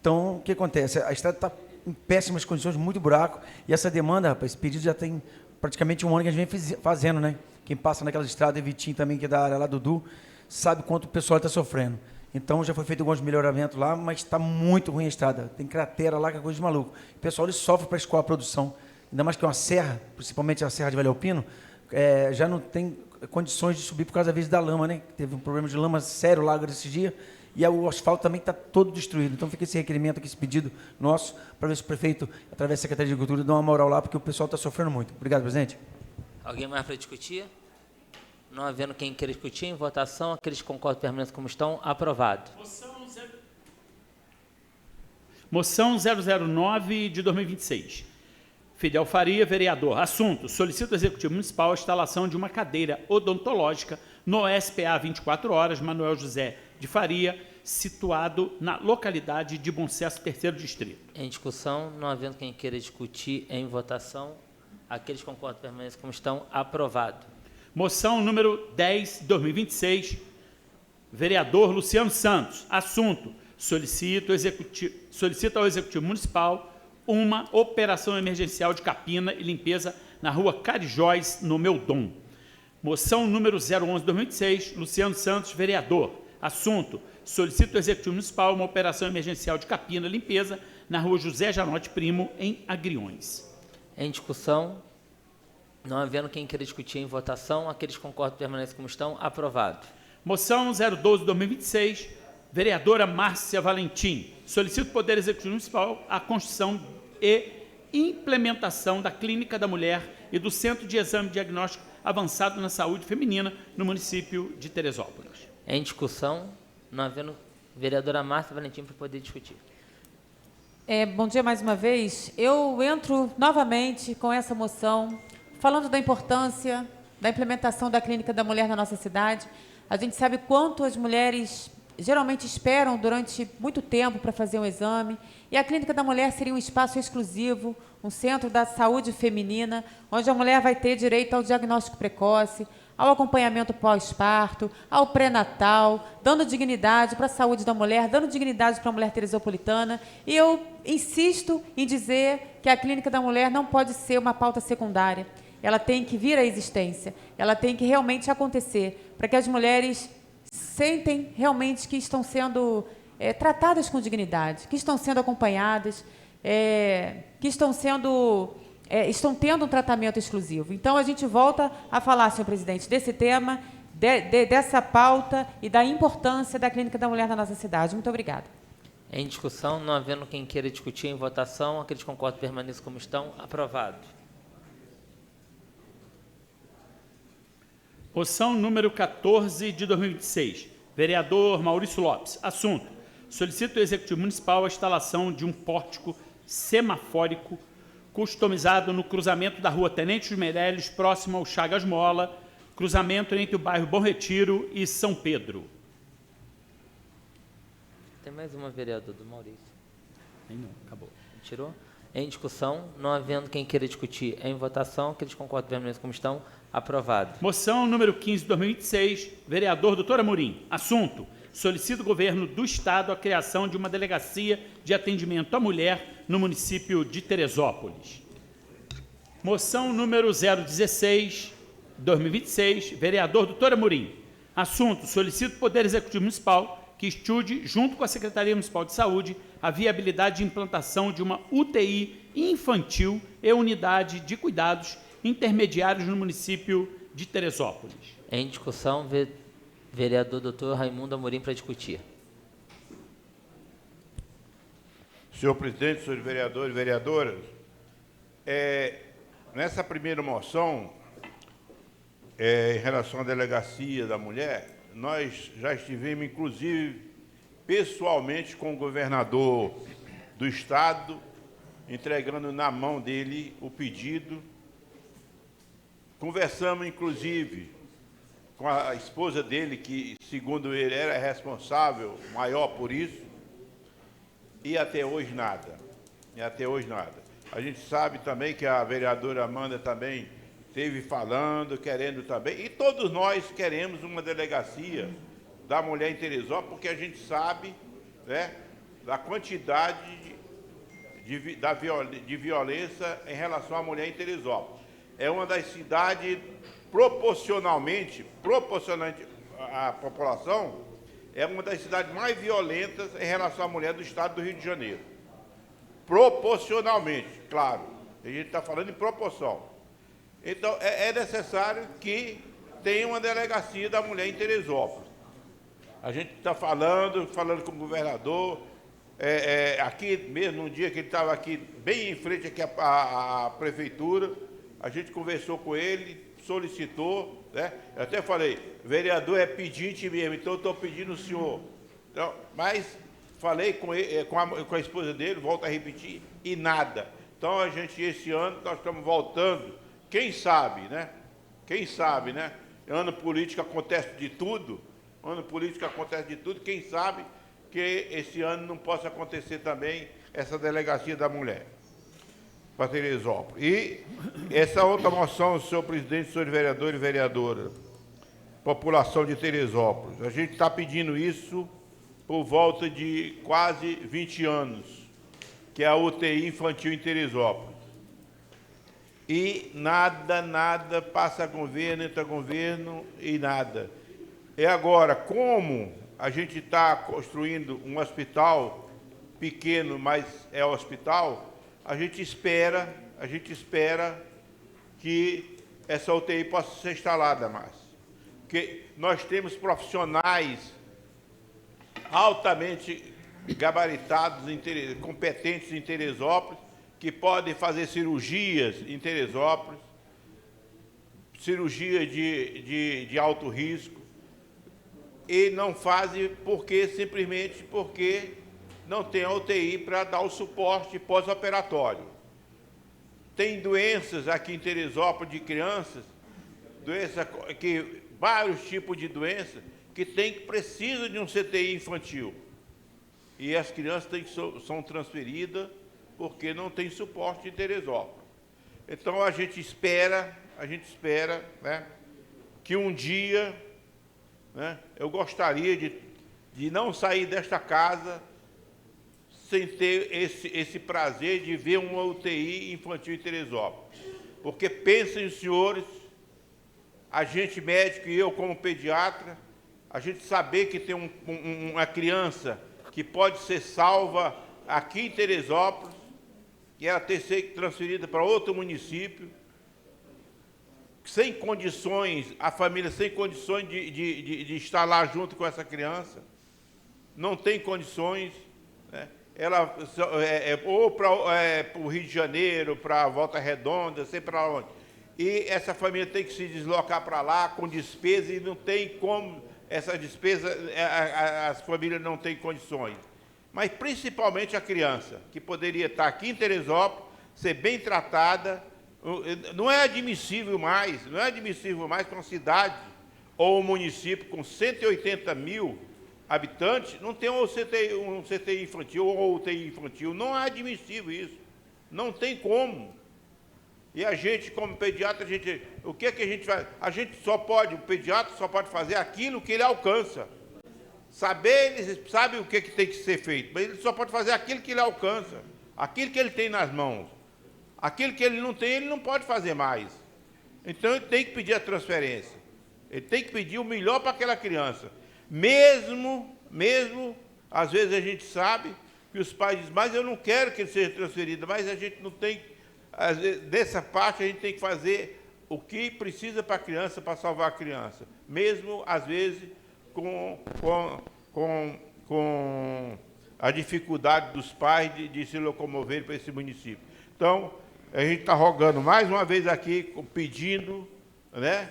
[SPEAKER 10] Então, o que acontece? A estrada está em péssimas condições, muito buraco, e essa demanda, rapaz, esse pedido já tem praticamente um ano que a gente vem fazendo, né? Quem passa naquela estrada, Vitinho também, que é da área lá do Du, sabe quanto o pessoal está sofrendo. Então, já foi feito alguns melhoramentos lá, mas está muito ruim a estrada. Tem cratera lá, que é coisa de maluco. O pessoal ele sofre para escoar a produção. Ainda mais que é uma serra, principalmente a Serra de Vale Alpino, já não tem condições de subir por causa da vez da lama, né? Teve um problema de lama sério lá esse dia, e o asfalto também está todo destruído. Então, fica esse requerimento aqui, esse pedido nosso, para ver se o prefeito, através da Secretaria de Agricultura, dá uma moral lá, porque o pessoal está sofrendo muito. Obrigado, presidente.
[SPEAKER 9] Alguém mais para discutir? Não havendo quem queira discutir em votação, aqueles que concordam permaneçam como estão. Aprovado.
[SPEAKER 2] Moção 009 de 2026. Fidel Faria, vereador. Assunto: solicita ao Executivo Municipal a instalação de uma cadeira odontológica no SPA 24 horas Manuel José de Faria, situado na localidade de Bom Sucesso, 3º Distrito.
[SPEAKER 9] Em discussão, não havendo quem queira discutir em votação, aqueles que concordam permaneçam como estão. Aprovado.
[SPEAKER 2] Moção número 10, 2026, vereador Luciano Santos. Assunto: solicita ao Executivo Municipal uma operação emergencial de capina e limpeza na rua Carijóis, no Meudon. Moção número 011, 2026, Luciano Santos, vereador. Assunto: solicita ao Executivo Municipal uma operação emergencial de capina e limpeza na rua José Janote Primo, em Agriões.
[SPEAKER 9] Em discussão, não havendo quem queira discutir em votação, aqueles que concordam permanecem como estão. Aprovado.
[SPEAKER 2] Moção 012, 2026, vereadora Márcia Valentim. Solicito ao Poder Executivo Municipal a construção e implementação da Clínica da Mulher e do Centro de Exame Diagnóstico Avançado na Saúde Feminina no município de Teresópolis.
[SPEAKER 9] Em discussão, não havendo vereadora Márcia Valentim para poder discutir.
[SPEAKER 6] Bom dia mais uma vez. Eu entro novamente com essa moção, falando da importância da implementação da Clínica da Mulher na nossa cidade. A gente sabe quanto as mulheres geralmente esperam durante muito tempo para fazer um exame, e a Clínica da Mulher seria um espaço exclusivo, um centro da saúde feminina, onde a mulher vai ter direito ao diagnóstico precoce, ao acompanhamento pós-parto, ao pré-natal, dando dignidade para a saúde da mulher, dando dignidade para a mulher teresopolitana. E eu insisto em dizer que a Clínica da Mulher não pode ser uma pauta secundária. Ela tem que vir à existência, ela tem que realmente acontecer, para que as mulheres sentem realmente que estão sendo tratadas com dignidade, que estão sendo acompanhadas, que estão tendo um tratamento exclusivo. Então, a gente volta a falar, senhor presidente, desse tema, dessa pauta e da importância da Clínica da Mulher na nossa cidade. Muito obrigada.
[SPEAKER 9] Em discussão, não havendo quem queira discutir em votação, aqueles que concordam permaneçam como estão. Aprovado.
[SPEAKER 2] Moção número 14 de 2026. Vereador Maurício Lopes. Assunto: solicito ao Executivo Municipal a instalação de um pórtico semafórico customizado no cruzamento da rua Tenente dos Meirelles, próximo ao Chagas Mola, cruzamento entre o bairro Bom Retiro e São Pedro.
[SPEAKER 9] Tem mais uma, vereador, do Maurício.
[SPEAKER 2] Não, acabou.
[SPEAKER 9] Tirou? Em discussão, não havendo quem queira discutir em votação, aqueles que concordam permaneçam como estão. Aprovado.
[SPEAKER 2] Moção número 15 de 2026, vereador doutor Amorim. Assunto: solicita o governo do Estado a criação de uma delegacia de atendimento à mulher no município de Teresópolis. Moção número 016, 2026, vereador doutor Amorim. Assunto: solicita o Poder Executivo Municipal que estude, junto com a Secretaria Municipal de Saúde, a viabilidade de implantação de uma UTI infantil e unidade de cuidados intermediários no município de Teresópolis.
[SPEAKER 9] Em discussão, vereador doutor Raimundo Amorim para discutir.
[SPEAKER 7] Senhor presidente, senhores vereadores e vereadoras, nessa primeira moção, em relação à delegacia da mulher, nós já estivemos, inclusive, pessoalmente com o governador do Estado, entregando na mão dele o pedido. Conversamos, inclusive, com a esposa dele, que, segundo ele, era responsável maior por isso, e até hoje nada. A gente sabe também que a vereadora Amanda também esteve falando, querendo também, e todos nós queremos uma delegacia da mulher em Teresópolis, porque a gente sabe, né, da quantidade de violência em relação à mulher em Teresópolis. É uma das cidades, proporcionalmente à população, é uma das cidades mais violentas em relação à mulher do estado do Rio de Janeiro. Proporcionalmente, claro. A gente está falando em proporção. Então, é necessário que tenha uma delegacia da mulher em Teresópolis. A gente está falando com o governador, aqui mesmo, num dia que ele estava aqui, bem em frente aqui à prefeitura, a gente conversou com ele, solicitou, né? Eu até falei, vereador é pedinte mesmo, então eu estou pedindo o senhor. Então, mas falei com a esposa dele, volto a repetir, e nada. Então, a gente, esse ano, nós estamos voltando, quem sabe, né? Ano político acontece de tudo, quem sabe que esse ano não possa acontecer também essa delegacia da mulher para Teresópolis. E essa outra moção, senhor presidente, senhores vereadores e vereadoras, população de Teresópolis, a gente está pedindo isso por volta de quase 20 anos, que é a UTI infantil em Teresópolis. E nada, passa governo, entra governo e nada. E agora, como a gente está construindo um hospital pequeno, mas é hospital, a gente espera que essa UTI possa ser instalada mais. Porque nós temos profissionais altamente gabaritados, competentes em Teresópolis, que podem fazer cirurgias em Teresópolis, cirurgia de alto risco, e não fazem simplesmente porque não tem a UTI para dar o suporte pós-operatório. Tem doenças aqui em Teresópolis de crianças, vários tipos de doenças que precisam de um CTI infantil. E as crianças são transferidas porque não tem suporte em Teresópolis. Então a gente espera, né, que um dia, né, eu gostaria de não sair desta casa sem ter esse prazer de ver uma UTI infantil em Teresópolis. Porque pensem os senhores, a gente médico e eu como pediatra, a gente saber que tem uma criança que pode ser salva aqui em Teresópolis e ela ter sido transferida para outro município, sem condições, a família sem condições de estar lá junto com essa criança, não tem condições, né? Ela ou para o Rio de Janeiro, para Volta Redonda, sei para onde. E essa família tem que se deslocar para lá com despesa e não tem como, essa despesa, as famílias não têm condições. Mas principalmente a criança, que poderia estar aqui em Teresópolis, ser bem tratada. Não é admissível mais que uma cidade ou um município com 180 mil habitantes não tenha um CTI infantil ou UTI infantil. Não é admissível isso. Não tem como. E a gente, como pediatra, o que é que a gente faz? O pediatra só pode fazer aquilo que ele alcança. Ele sabe o que tem que ser feito, mas ele só pode fazer aquilo que ele alcança, aquilo que ele tem nas mãos. Aquilo que ele não tem, ele não pode fazer mais. Então, ele tem que pedir a transferência. Ele tem que pedir o melhor para aquela criança. Mesmo, às vezes a gente sabe que os pais dizem, mas eu não quero que ele seja transferido, mas a gente não tem, às vezes, dessa parte a gente tem que fazer o que precisa para a criança, para salvar a criança. Mesmo, às vezes, com a dificuldade dos pais de se locomover para esse município. Então, a gente está rogando mais uma vez aqui, pedindo, né,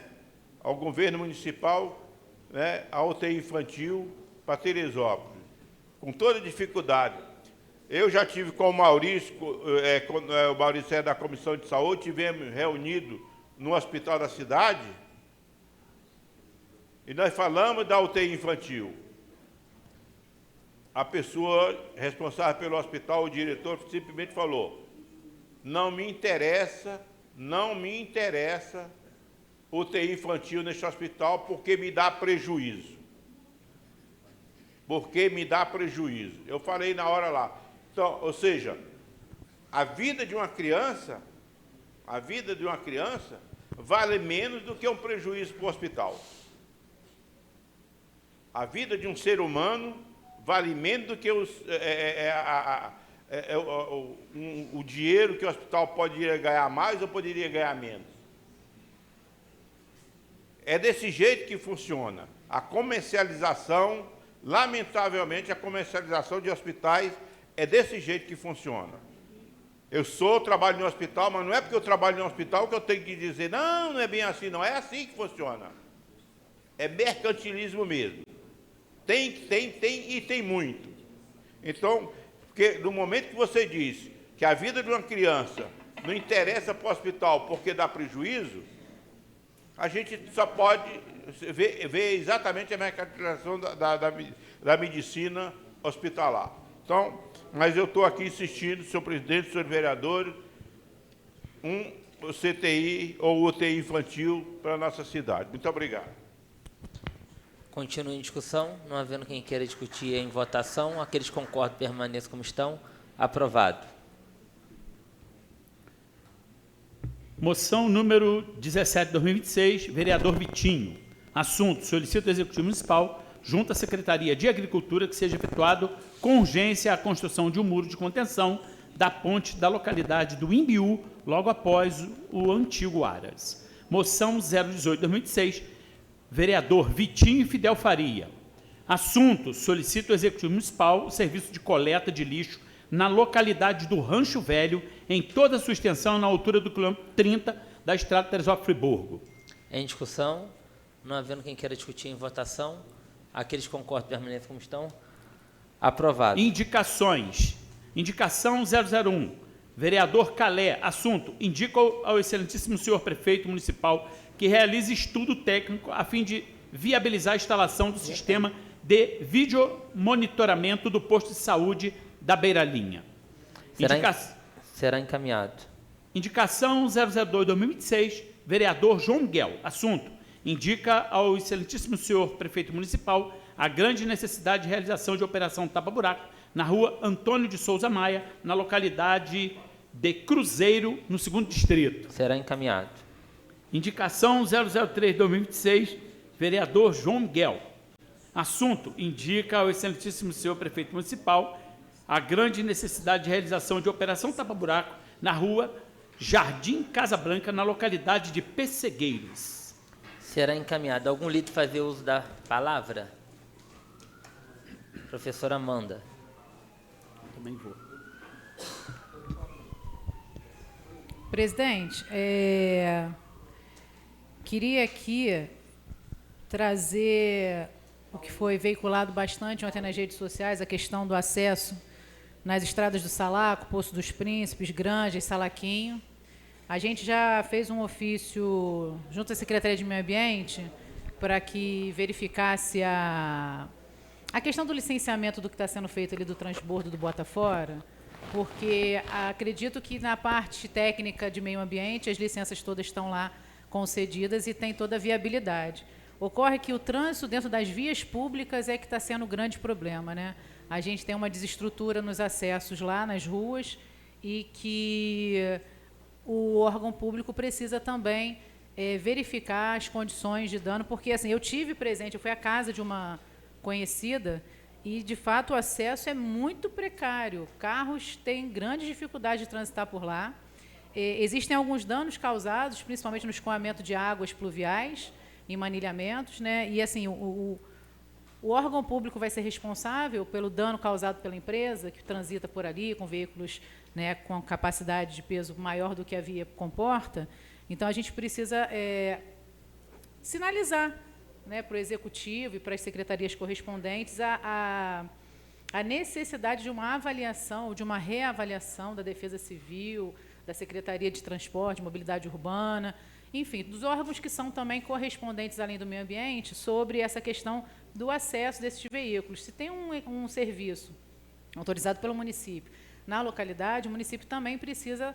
[SPEAKER 7] ao governo municipal, né, a UTI infantil para Teresópolis, com toda dificuldade. Eu já tive com o Maurício, quando o Maurício é da Comissão de Saúde, tivemos reunido no hospital da cidade, e nós falamos da UTI infantil. A pessoa responsável pelo hospital, o diretor, simplesmente falou, não me interessa UTI infantil neste hospital porque me dá prejuízo. Eu falei na hora lá. Então, ou seja, a vida de uma criança vale menos do que um prejuízo para o hospital. A vida de um ser humano vale menos do que o dinheiro que o hospital poderia ganhar mais ou poderia ganhar menos. É desse jeito que funciona. A comercialização, lamentavelmente, a comercialização de hospitais é desse jeito que funciona. Eu trabalho no hospital, mas não é porque eu trabalho no hospital que eu tenho que dizer, não é bem assim, não. É assim que funciona. É mercantilismo mesmo. Tem muito. Então, porque no momento que você diz que a vida de uma criança não interessa para o hospital porque dá prejuízo, a gente só pode ver exatamente a mercantilização da medicina hospitalar. Então, mas eu estou aqui insistindo, senhor presidente, senhor vereador, um CTI ou UTI infantil para a nossa cidade. Muito obrigado.
[SPEAKER 9] Continua em discussão, não havendo quem queira discutir em votação, aqueles que concordam permaneçam como estão. Aprovado.
[SPEAKER 2] Moção número 17, 2026, vereador Vitinho. Assunto: solicita o Executivo Municipal, junto à Secretaria de Agricultura, que seja efetuado com urgência a construção de um muro de contenção da ponte da localidade do Imbiú, logo após o antigo Aras. Moção 018, 2026, vereador Vitinho e Fidel Faria. Assunto: solicita o Executivo Municipal o serviço de coleta de lixo na localidade do Rancho Velho, em toda a sua extensão, na altura do quilômetro 30 da estrada Teresópolis-Friburgo.
[SPEAKER 9] Em discussão, não havendo quem queira discutir em votação, aqueles que concordam permaneçam como estão. Aprovado.
[SPEAKER 2] Indicações. Indicação 001. Vereador Calé. Assunto: indica ao excelentíssimo senhor prefeito municipal que realize estudo técnico a fim de viabilizar a instalação do sistema de videomonitoramento do posto de saúde da Beira-Linha.
[SPEAKER 9] Será encaminhado.
[SPEAKER 2] Indicação 002/2026, vereador João Miguel. Assunto: indica ao excelentíssimo senhor prefeito municipal a grande necessidade de realização de operação tapa-buraco na rua Antônio de Souza Maia, na localidade de Cruzeiro, no 2º distrito.
[SPEAKER 9] Será encaminhado.
[SPEAKER 2] Indicação 003/2026, vereador João Miguel. Assunto: indica ao excelentíssimo senhor prefeito municipal a grande necessidade de realização de operação tapa-buraco na rua Jardim Casa Branca, na localidade de Pessegueiros.
[SPEAKER 9] Será encaminhado. Algum líder fazer uso da palavra? Professora Amanda.
[SPEAKER 2] Também vou.
[SPEAKER 5] Presidente, queria aqui trazer o que foi veiculado bastante ontem nas redes sociais, a questão do acesso nas estradas do Salaco, Poço dos Príncipes, Granjas, Salaquinho. A gente já fez um ofício junto à Secretaria de Meio Ambiente para que verificasse a questão do licenciamento do que está sendo feito ali do transbordo do Botafora, porque acredito que na parte técnica de meio ambiente as licenças todas estão lá concedidas e tem toda a viabilidade. Ocorre que o trânsito dentro das vias públicas é que está sendo o grande problema, né? A gente tem uma desestrutura nos acessos lá nas ruas e que o órgão público precisa também verificar as condições de dano, porque assim, eu tive presente, eu fui à casa de uma conhecida e, de fato, o acesso é muito precário. Carros têm grande dificuldade de transitar por lá. Existem alguns danos causados, principalmente no escoamento de águas pluviais, em manilhamentos, né? E assim, o órgão público vai ser responsável pelo dano causado pela empresa que transita por ali com veículos, né, com capacidade de peso maior do que a via comporta. Então a gente precisa sinalizar, né, para o executivo e para as secretarias correspondentes a necessidade de uma avaliação, de uma reavaliação da Defesa Civil, da Secretaria de Transporte, Mobilidade Urbana, enfim, dos órgãos que são também correspondentes, além do meio ambiente, sobre essa questão do acesso desses veículos. Se tem um serviço autorizado pelo município na localidade, o município também precisa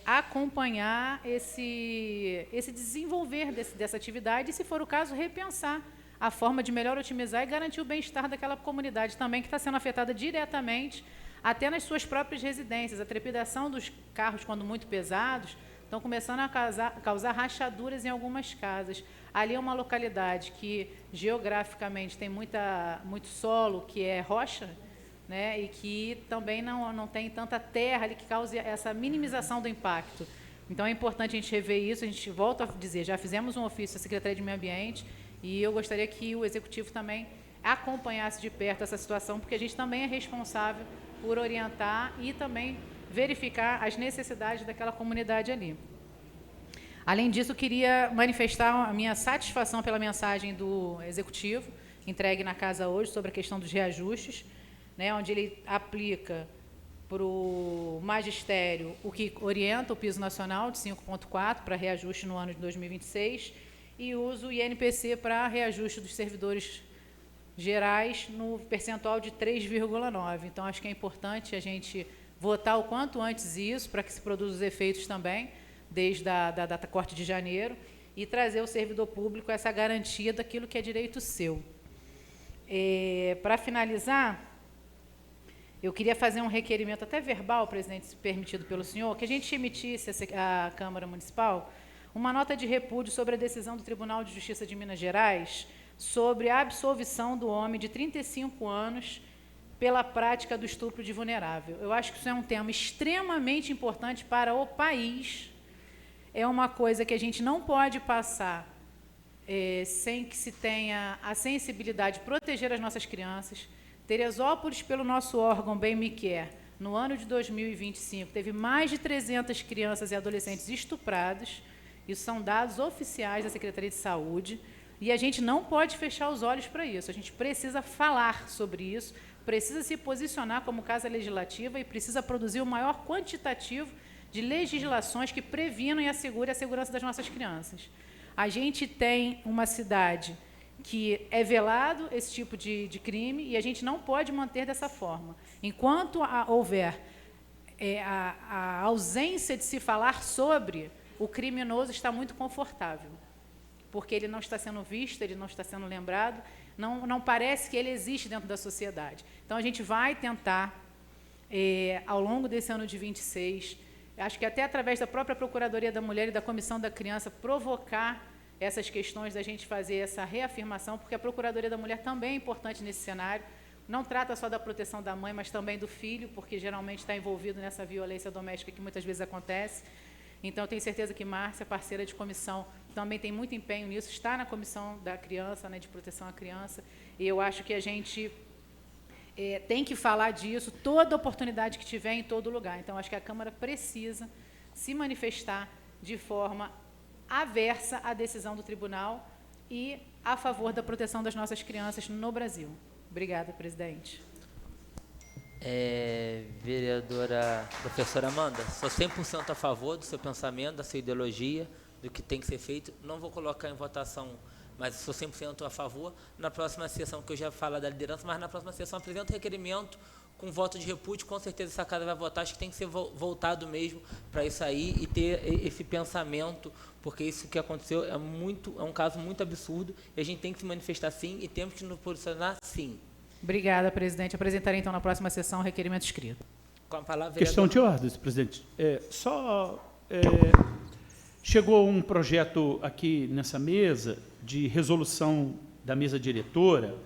[SPEAKER 5] acompanhar esse desenvolver dessa atividade e, se for o caso, repensar a forma de melhor otimizar e garantir o bem-estar daquela comunidade também, que está sendo afetada diretamente até nas suas próprias residências. A trepidação dos carros, quando muito pesados, estão começando a causar rachaduras em algumas casas. Ali é uma localidade que, geograficamente, tem muito solo, que é rocha, né, e que também não tem tanta terra ali que cause essa minimização do impacto. Então, é importante a gente rever isso. A gente volta a dizer, já fizemos um ofício à Secretaria de Meio Ambiente e eu gostaria que o Executivo também acompanhasse de perto essa situação, porque a gente também é responsável por orientar e também verificar as necessidades daquela comunidade ali. Além disso, queria manifestar a minha satisfação pela mensagem do Executivo, entregue na casa hoje, sobre a questão dos reajustes, né, onde ele aplica para o magistério o que orienta o piso nacional de 5,4 para reajuste no ano de 2026 e usa o INPC para reajuste dos servidores gerais no percentual de 3,9. Então, acho que é importante a gente votar o quanto antes isso, para que se produza os efeitos também, desde a data corte de janeiro, e trazer ao servidor público essa garantia daquilo que é direito seu. Para finalizar, eu queria fazer um requerimento até verbal, presidente, se permitido pelo senhor, que a gente emitisse à Câmara Municipal uma nota de repúdio sobre a decisão do Tribunal de Justiça de Minas Gerais sobre a absolvição do homem de 35 anos pela prática do estupro de vulnerável. Eu acho que isso é um tema extremamente importante para o país. É uma coisa que a gente não pode passar sem que se tenha a sensibilidade de proteger as nossas crianças. Teresópolis, pelo nosso órgão Bem Me Quer, no ano de 2025, teve mais de 300 crianças e adolescentes estuprados. Isso são dados oficiais da Secretaria de Saúde. E a gente não pode fechar os olhos para isso. A gente precisa falar sobre isso, precisa se posicionar como Casa Legislativa e precisa produzir o maior quantitativo de legislações que previnam e assegurem a segurança das nossas crianças. A gente tem uma cidade que é velado esse tipo de crime e a gente não pode manter dessa forma. Enquanto houver a ausência de se falar sobre, o criminoso está muito confortável, porque ele não está sendo visto, ele não está sendo lembrado, não parece que ele existe dentro da sociedade. Então, a gente vai tentar, ao longo desse ano de 26, acho que até através da própria Procuradoria da Mulher e da Comissão da Criança, provocar essas questões da gente fazer essa reafirmação, porque a Procuradoria da Mulher também é importante nesse cenário, não trata só da proteção da mãe, mas também do filho, porque geralmente está envolvido nessa violência doméstica que muitas vezes acontece. Então, eu tenho certeza que Márcia, parceira de comissão, também tem muito empenho nisso, está na Comissão da Criança, né, de proteção à criança, e eu acho que a gente tem que falar disso toda oportunidade que tiver, em todo lugar. Então, acho que a Câmara precisa se manifestar de forma aversa à decisão do tribunal e a favor da proteção das nossas crianças no Brasil. Obrigada, presidente.
[SPEAKER 9] Vereadora professora Amanda, sou 100% a favor do seu pensamento, da sua ideologia, do que tem que ser feito. Não vou colocar em votação, mas sou 100% a favor. Na próxima sessão, que eu já falo da liderança, mas na próxima sessão apresento requerimento com voto de repúdio, com certeza essa casa vai votar. Acho que tem que ser voltado mesmo para isso aí e ter esse pensamento, porque isso que aconteceu é um caso muito absurdo e a gente tem que se manifestar sim e temos que nos posicionar sim.
[SPEAKER 5] Obrigada, presidente. Apresentarei, então, na próxima sessão o requerimento escrito.
[SPEAKER 9] Com a palavra,
[SPEAKER 2] questão de ordem, presidente. Chegou um projeto aqui nessa mesa de resolução da mesa diretora,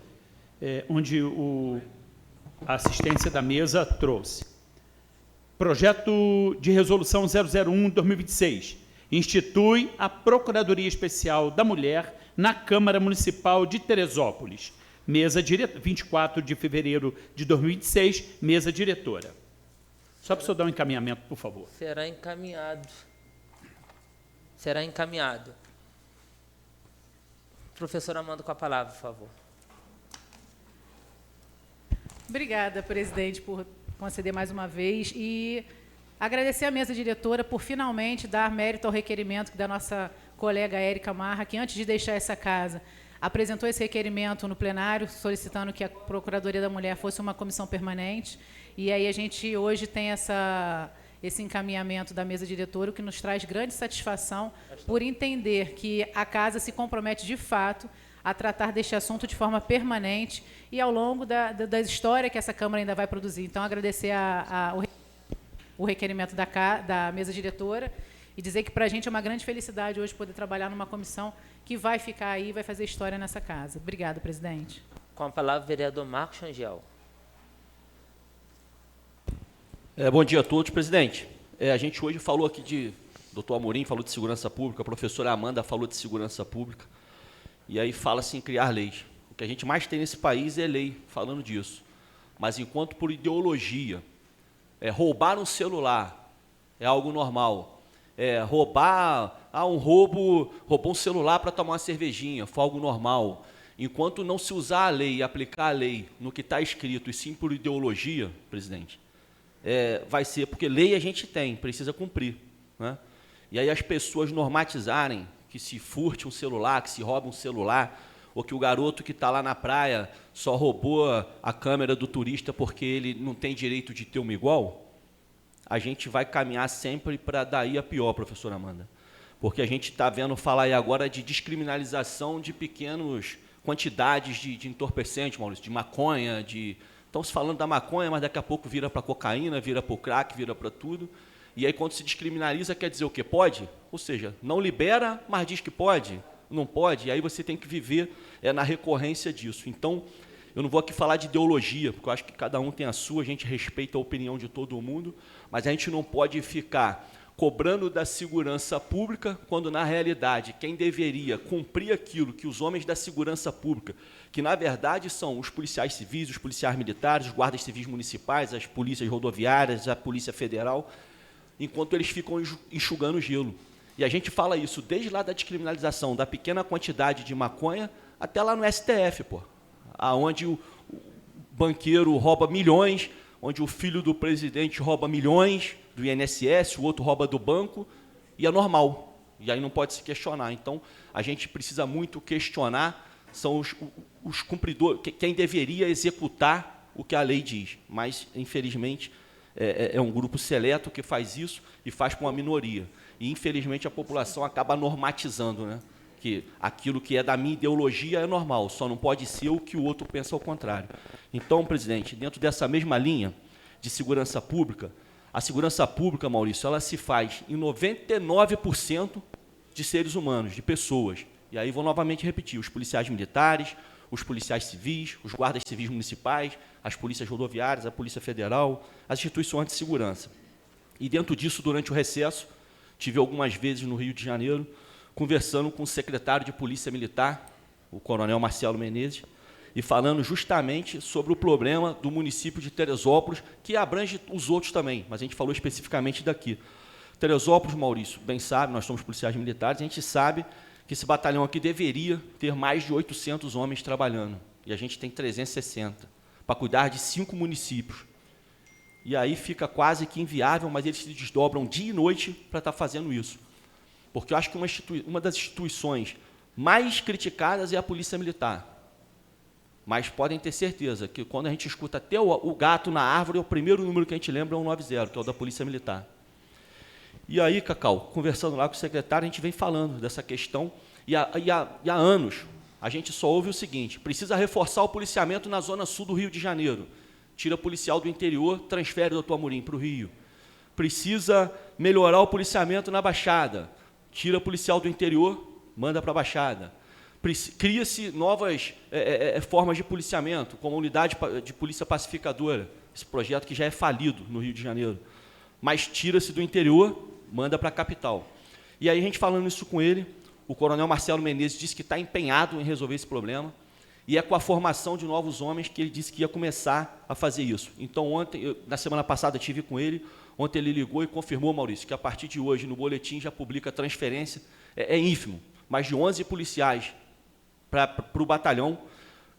[SPEAKER 2] onde a assistência da mesa trouxe. Projeto de resolução 001/2026. Institui a Procuradoria Especial da Mulher na Câmara Municipal de Teresópolis. Mesa diretora, 24 de fevereiro de 2026, mesa diretora. Só para o senhor dar um encaminhamento, por favor.
[SPEAKER 9] Será encaminhado. Será encaminhado. Professora Amanda, com a palavra, por favor.
[SPEAKER 5] Obrigada, presidente, por conceder mais uma vez e agradecer à mesa diretora por finalmente dar mérito ao requerimento da nossa colega Érica Marra, que antes de deixar essa casa apresentou esse requerimento no plenário, solicitando que a Procuradoria da Mulher fosse uma comissão permanente, e aí a gente hoje tem esse encaminhamento da mesa diretora, o que nos traz grande satisfação por entender que a casa se compromete de fato a tratar deste assunto de forma permanente e ao longo da história que essa Câmara ainda vai produzir. Então, agradecer o requerimento da mesa diretora e dizer que para a gente é uma grande felicidade hoje poder trabalhar numa comissão que vai ficar aí e vai fazer história nessa casa. Obrigada, presidente.
[SPEAKER 9] Com a palavra, vereador Marcos Rangel.
[SPEAKER 4] Bom dia a todos, presidente. A gente hoje falou aqui de... Doutor Amorim falou de segurança pública, a professora Amanda falou de segurança pública, e aí fala-se em criar leis. O que a gente mais tem nesse país é lei, falando disso. Mas enquanto por ideologia, roubar um celular é algo normal, roubou um celular para tomar uma cervejinha, foi algo normal. Enquanto não se usar a lei e aplicar a lei no que está escrito, e sim por ideologia, presidente, vai ser, porque lei a gente tem, precisa cumprir, né? E aí as pessoas normatizarem que se furte um celular, que se rouba um celular, ou que o garoto que está lá na praia só roubou a câmera do turista porque ele não tem direito de ter uma igual, a gente vai caminhar sempre para daí a pior, professora Amanda. Porque a gente está vendo falar aí agora de descriminalização de pequenas quantidades de entorpecentes, Maurício, de maconha, Estão se falando da maconha, mas daqui a pouco vira para cocaína, vira para o crack, vira para tudo. E aí, quando se descriminaliza, quer dizer o quê? Pode? Ou seja, não libera, mas diz que pode. Não pode, e aí você tem que viver na recorrência disso. Então, eu não vou aqui falar de ideologia, porque eu acho que cada um tem a sua, a gente respeita a opinião de todo mundo, mas a gente não pode ficar cobrando da segurança pública, quando, na realidade, quem deveria cumprir aquilo que os homens da segurança pública, que, na verdade, são os policiais civis, os policiais militares, os guardas civis municipais, as polícias rodoviárias, a Polícia Federal, enquanto eles ficam enxugando gelo. E a gente fala isso desde lá da descriminalização da pequena quantidade de maconha até lá no STF, pô, aonde o banqueiro rouba milhões, onde o filho do presidente rouba milhões do INSS, o outro rouba do banco, e é normal. E aí não pode se questionar. Então, a gente precisa muito questionar, são os cumpridores, quem deveria executar o que a lei diz. Mas, infelizmente, é um grupo seleto que faz isso e faz com a minoria. E, infelizmente, a população acaba normatizando, né? Que aquilo que é da minha ideologia é normal, só não pode ser o que o outro pensa ao contrário. Então, presidente, dentro dessa mesma linha de segurança pública, a segurança pública, Maurício, ela se faz em 99% de seres humanos, de pessoas. E aí vou novamente repetir, os policiais militares, os policiais civis, os guardas civis municipais, as polícias rodoviárias, a Polícia Federal, as instituições de segurança. E dentro disso, durante o recesso, tive algumas vezes no Rio de Janeiro, conversando com o secretário de Polícia Militar, o coronel Marcelo Menezes, e falando justamente sobre o problema do município de Teresópolis, que abrange os outros também, mas a gente falou especificamente daqui. Teresópolis, Maurício, bem sabe, nós somos policiais militares, a gente sabe que esse batalhão aqui deveria ter mais de 800 homens trabalhando, e a gente tem 360, para cuidar de 5 municípios. E aí fica quase que inviável, mas eles se desdobram dia e noite para estar fazendo isso. Porque eu acho que uma das instituições mais criticadas é a Polícia Militar. Mas podem ter certeza que quando a gente escuta até o gato na árvore, o primeiro número que a gente lembra é o 90, que é o da Polícia Militar. E aí, Cacau, conversando lá com o secretário, a gente vem falando dessa questão, e há anos a gente só ouve o seguinte: precisa reforçar o policiamento na zona sul do Rio de Janeiro. Tira policial do interior, transfere do Doutor Amorim para o Rio. Precisa melhorar o policiamento na Baixada. Tira policial do interior, manda para a Baixada. Cria-se novas formas de policiamento, como a unidade de polícia pacificadora, esse projeto que já é falido no Rio de Janeiro. Mas tira-se do interior, manda para a capital. E aí, a gente falando isso com ele, o coronel Marcelo Menezes disse que está empenhado em resolver esse problema, e é com a formação de novos homens que ele disse que ia começar a fazer isso. Então, ontem, na semana passada, estive com ele, ontem ele ligou e confirmou, Maurício, que a partir de hoje, no boletim, já publica a transferência, é ínfimo, mas de 11 policiais para o batalhão,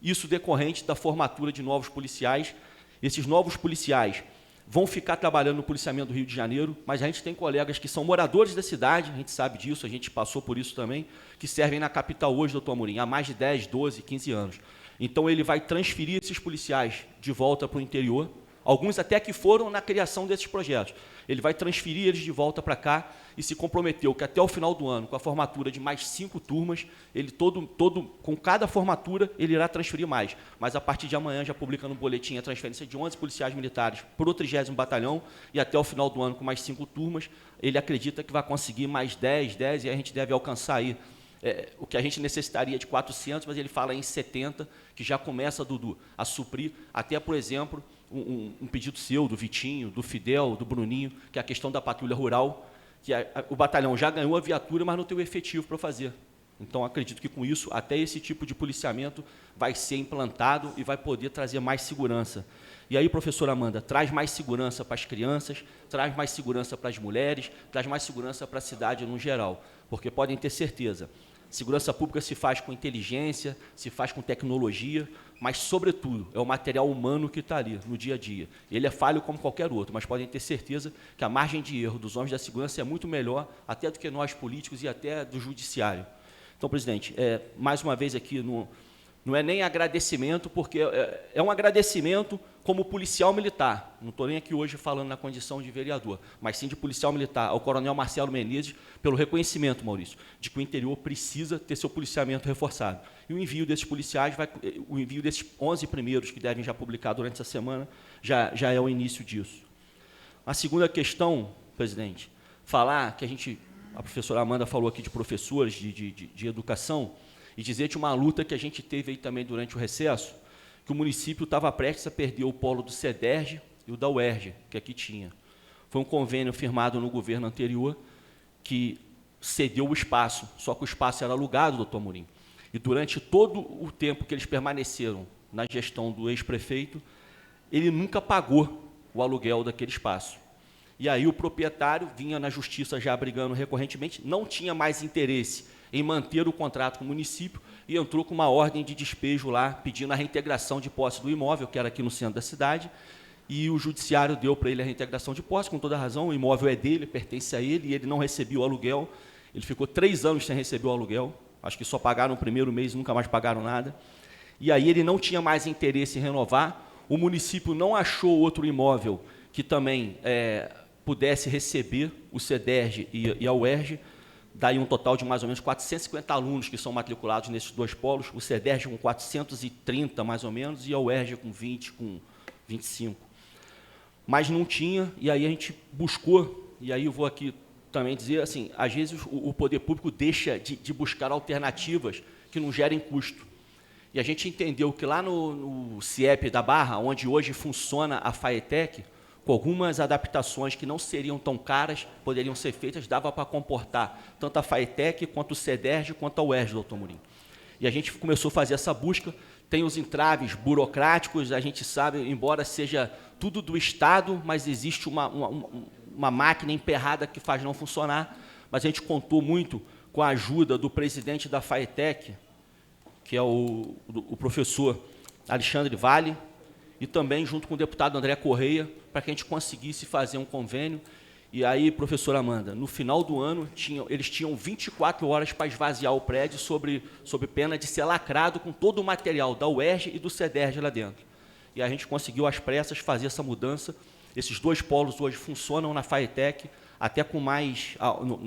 [SPEAKER 4] isso decorrente da formatura de novos policiais. Esses novos policiais vão ficar trabalhando no policiamento do Rio de Janeiro, mas a gente tem colegas que são moradores da cidade, a gente sabe disso, a gente passou por isso também, que servem na capital hoje, doutor Amorim, há mais de 10, 12, 15 anos. Então, ele vai transferir esses policiais de volta para o interior, alguns até que foram na criação desses projetos. Ele vai transferir eles de volta para cá e se comprometeu que até o final do ano, com a formatura de mais 5 turmas, ele com cada formatura, ele irá transferir mais. Mas a partir de amanhã já publica no boletim a transferência de 11 policiais militares para o 30º Batalhão e até o final do ano, com mais 5 turmas, ele acredita que vai conseguir mais 10, e a gente deve alcançar aí o que a gente necessitaria de 400, mas ele fala em 70, que já começa, Dudu, a suprir até, por exemplo, um pedido seu, do Vitinho, do Fidel, do Bruninho, que é a questão da patrulha rural, que o batalhão já ganhou a viatura, mas não tem o efetivo para fazer. Então, acredito que com isso, até esse tipo de policiamento vai ser implantado e vai poder trazer mais segurança. E aí, professora Amanda, traz mais segurança para as crianças, traz mais segurança para as mulheres, traz mais segurança para a cidade no geral, porque podem ter certeza, segurança pública se faz com inteligência, se faz com tecnologia, mas, sobretudo, é o material humano que está ali, no dia a dia. Ele é falho como qualquer outro, mas podem ter certeza que a margem de erro dos homens da segurança é muito melhor, até do que nós políticos e até do judiciário. Então, presidente, mais uma vez aqui, não é nem agradecimento, porque é um agradecimento como policial militar. Não estou nem aqui hoje falando na condição de vereador, mas sim de policial militar, ao coronel Marcelo Menezes, pelo reconhecimento, Maurício, de que o interior precisa ter seu policiamento reforçado. E o envio desses policiais, o envio desses 11 primeiros, que devem já publicar durante essa semana, já é o início disso. A segunda questão, presidente, falar que a professora Amanda falou aqui de professores de educação, e dizer de uma luta que a gente teve aí também durante o recesso, que o município estava prestes a perder o polo do CEDERJ e o da UERJ, que aqui tinha. Foi um convênio firmado no governo anterior que cedeu o espaço, só que o espaço era alugado, doutor Amorim. E durante todo o tempo que eles permaneceram na gestão do ex-prefeito, ele nunca pagou o aluguel daquele espaço. E aí o proprietário vinha na justiça já brigando recorrentemente, não tinha mais interesse em manter o contrato com o município e entrou com uma ordem de despejo lá, pedindo a reintegração de posse do imóvel, que era aqui no centro da cidade, e o judiciário deu para ele a reintegração de posse, com toda a razão, o imóvel é dele, pertence a ele, e ele não recebia o aluguel, ele ficou 3 anos sem receber o aluguel, acho que só pagaram o primeiro mês, nunca mais pagaram nada, e aí ele não tinha mais interesse em renovar, o município não achou outro imóvel que também pudesse receber o CEDERJ e a UERJ, daí um total de mais ou menos 450 alunos que são matriculados nesses 2 polos, o CEDERJ com 430 mais ou menos, e a UERJ com 20, com 25. Mas não tinha, e aí a gente buscou, e aí eu vou aqui também dizer, assim, às vezes o poder público deixa de buscar alternativas que não gerem custo. E a gente entendeu que lá no CIEP da Barra, onde hoje funciona a FAETEC, com algumas adaptações que não seriam tão caras, poderiam ser feitas, dava para comportar tanto a FAETEC, quanto o CEDERJ, quanto a UERJ, doutor Amorim. E a gente começou a fazer essa busca, tem os entraves burocráticos, a gente sabe, embora seja tudo do Estado, mas existe uma máquina emperrada que faz não funcionar, mas a gente contou muito com a ajuda do presidente da FAETEC, que é o professor Alexandre Vale, e também junto com o deputado André Correia, para que a gente conseguisse fazer um convênio. E aí, professora Amanda, no final do ano, eles tinham 24 horas para esvaziar o prédio sob pena de ser lacrado com todo o material da UERJ e do CEDERJ lá dentro. E a gente conseguiu, às pressas, fazer essa mudança. Esses 2 polos hoje funcionam na FAETEC, até com mais...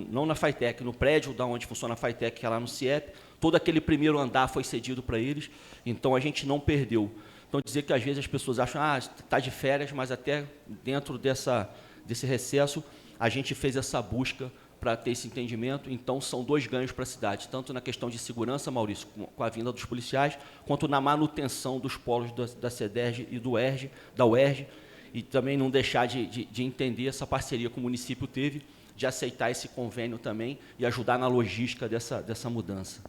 [SPEAKER 4] não na FAETEC, no prédio da onde funciona a FAETEC, que é lá no CIEP. Todo aquele primeiro andar foi cedido para eles, então a gente não perdeu. Então, dizer que às vezes as pessoas acham, está de férias, mas até dentro desse recesso, a gente fez essa busca para ter esse entendimento. Então, são 2 ganhos para a cidade, tanto na questão de segurança, Maurício, com a vinda dos policiais, quanto na manutenção dos polos da CEDERJ e da UERJ, e também não deixar de entender essa parceria que o município teve, de aceitar esse convênio também e ajudar na logística dessa mudança.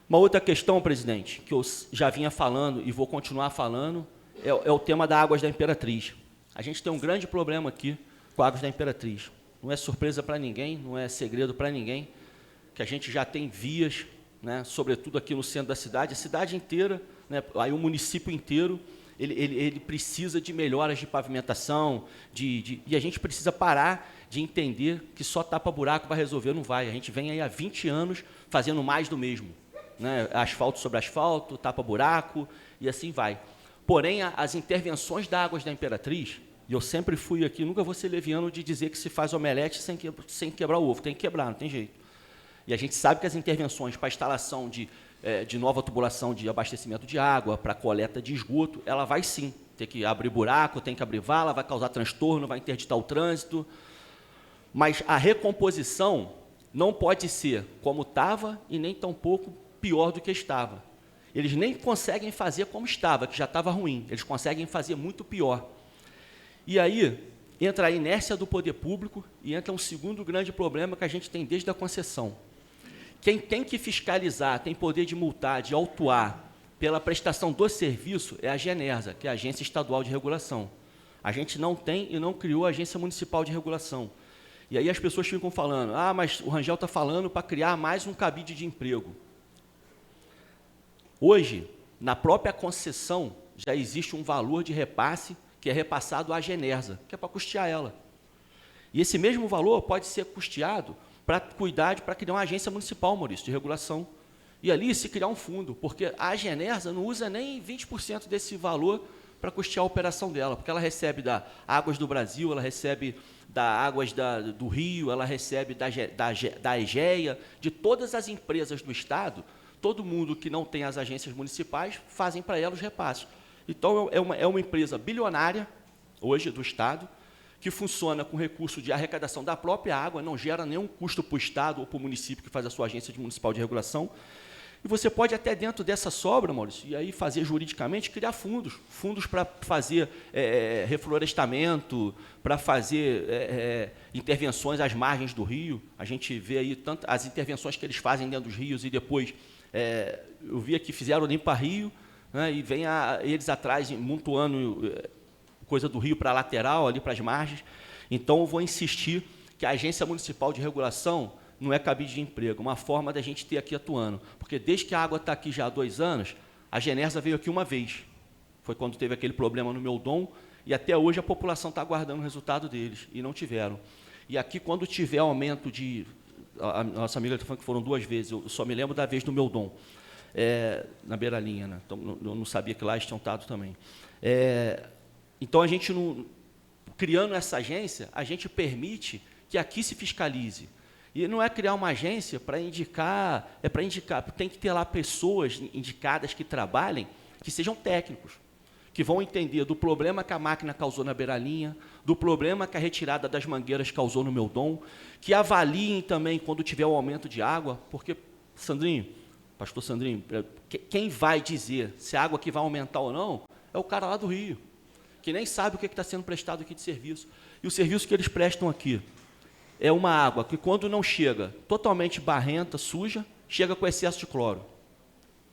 [SPEAKER 4] Uma outra questão, presidente, que eu já vinha falando e vou continuar falando, é o tema da Águas da Imperatriz. A gente tem um grande problema aqui com a Águas da Imperatriz. Não é surpresa para ninguém, não é segredo para ninguém, que a gente já tem vias, né, sobretudo aqui no centro da cidade, a cidade inteira, né, aí o município inteiro, ele precisa de melhoras de pavimentação, e a gente precisa parar de entender que só tapa-buraco vai resolver, não vai. A gente vem aí há 20 anos fazendo mais do mesmo. Né, asfalto sobre asfalto, tapa-buraco, e assim vai. Porém, as intervenções da Águas da Imperatriz, e eu sempre fui aqui, nunca vou ser leviano de dizer que se faz omelete sem quebrar o ovo, tem que quebrar, não tem jeito. E a gente sabe que as intervenções para a instalação de nova tubulação de abastecimento de água, para coleta de esgoto, ela vai sim, tem que abrir buraco, tem que abrir vala, vai causar transtorno, vai interditar o trânsito, mas a recomposição não pode ser como estava e nem tampouco pior do que estava. Eles nem conseguem fazer como estava, que já estava ruim. Eles conseguem fazer muito pior. E aí, entra a inércia do poder público e entra um segundo grande problema que a gente tem desde a concessão. Quem tem que fiscalizar, tem poder de multar, de autuar pela prestação do serviço é a Genersa, que é a Agência Estadual de Regulação. A gente não tem e não criou a Agência Municipal de Regulação. E aí as pessoas ficam falando, mas o Rangel está falando para criar mais um cabide de emprego. Hoje, na própria concessão, já existe um valor de repasse que é repassado à Genersa, que é para custear ela. E esse mesmo valor pode ser custeado para cuidar, para criar uma agência municipal, Maurício, de regulação. E ali se criar um fundo, porque a Genersa não usa nem 20% desse valor para custear a operação dela, porque ela recebe da Águas do Brasil, ela recebe da Águas do Rio, ela recebe da EGEA, de todas as empresas do Estado. Todo mundo que não tem as agências municipais fazem para ela os repasses. Então, é uma empresa bilionária, hoje, do Estado, que funciona com recurso de arrecadação da própria água, não gera nenhum custo para o Estado ou para o município que faz a sua agência municipal de regulação, E você pode até dentro dessa sobra, Maurício, e aí fazer juridicamente, criar fundos para fazer reflorestamento, para fazer intervenções às margens do rio. A gente vê aí tanto as intervenções que eles fazem dentro dos rios e depois, eu vi que fizeram o Limpa Rio, né, e vem eles atrás, montuando coisa do rio para a lateral, ali para as margens. Então, eu vou insistir que a Agência Municipal de Regulação não é cabide de emprego, uma forma da gente ter aqui atuando. Porque desde que a água está aqui já há 2 anos, a Genersa veio aqui uma vez. Foi quando teve aquele problema no Meudon, e até hoje a população está aguardando o resultado deles, e não tiveram. E aqui, quando tiver aumento de... A nossa amiga está falando que foram 2 vezes, eu só me lembro da vez do Meudon, na beira-linha, né? Então, eu não sabia que lá eles tinham estado também. Então, a gente, criando essa agência, a gente permite que aqui se fiscalize. E não é criar uma agência para indicar, tem que ter lá pessoas indicadas que trabalhem, que sejam técnicos, que vão entender do problema que a máquina causou na beira-linha, do problema que a retirada das mangueiras causou no Meudon, que avaliem também quando tiver o aumento de água, porque, Sandrinho, pastor Sandrinho, quem vai dizer se a água aqui vai aumentar ou não é o cara lá do Rio, que nem sabe o que está sendo prestado aqui de serviço. E o serviço que eles prestam aqui é uma água que, quando não chega totalmente barrenta, suja, chega com excesso de cloro.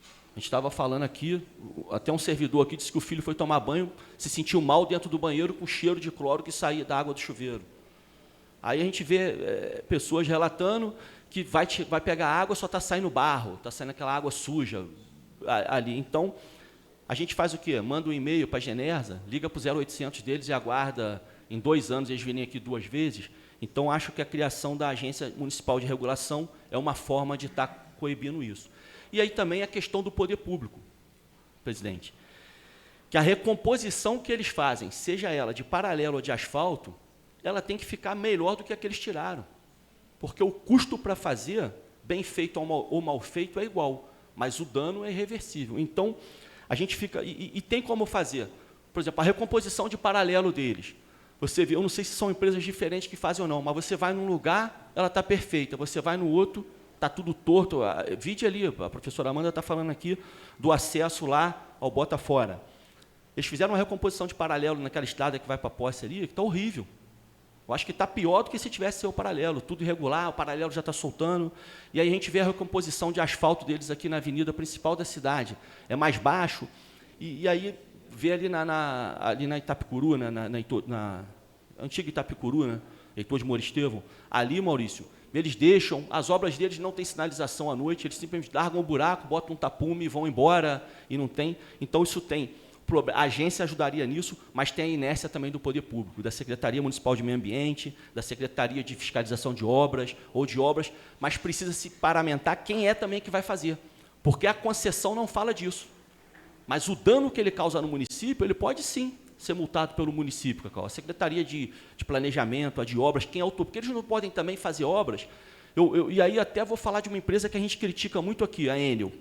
[SPEAKER 4] A gente estava falando aqui, até um servidor aqui disse que o filho foi tomar banho, se sentiu mal dentro do banheiro com o cheiro de cloro que saía da água do chuveiro. Aí a gente vê pessoas relatando que vai pegar água, só está saindo barro, está saindo aquela água suja ali. Então, a gente faz o quê? Manda um e-mail para a Genersa, liga para o 0800 deles e aguarda, em 2 anos eles virem aqui 2 vezes. Então, acho que a criação da Agência Municipal de Regulação é uma forma de estar coibindo isso. E aí também a questão do poder público, presidente. Que a recomposição que eles fazem, seja ela de paralelo ou de asfalto, ela tem que ficar melhor do que a que eles tiraram. Porque o custo para fazer, bem feito ou mal feito, é igual, mas o dano é irreversível. Então, a gente fica... E tem como fazer. Por exemplo, a recomposição de paralelo deles. Você vê, eu não sei se são empresas diferentes que fazem ou não, mas você vai num lugar, ela está perfeita, você vai no outro, está tudo torto. Vide ali, a professora Amanda está falando aqui do acesso lá ao Bota Fora. Eles fizeram uma recomposição de paralelo naquela estrada que vai para a posse ali, que está horrível. Eu acho que está pior do que se tivesse seu paralelo, tudo irregular, o paralelo já está soltando. E aí a gente vê a recomposição de asfalto deles aqui na avenida principal da cidade. É mais baixo, e aí vê ali na Itapicuru, na antiga Itapicuru, né? Heitor de Moura Estevão, ali, Maurício, eles deixam, as obras deles não têm sinalização à noite, eles simplesmente largam um buraco, botam um tapume e vão embora, e não tem. Então, isso tem. A agência ajudaria nisso, mas tem a inércia também do poder público, da Secretaria Municipal de Meio Ambiente, da Secretaria de Fiscalização de Obras, mas precisa se paramentar quem é também que vai fazer, porque a concessão não fala disso. Mas o dano que ele causa no município, ele pode sim ser multado pelo município, Cacau. A Secretaria de Planejamento, a de Obras, quem é autor, porque eles não podem também fazer obras. E aí até vou falar de uma empresa que a gente critica muito aqui, a Enel.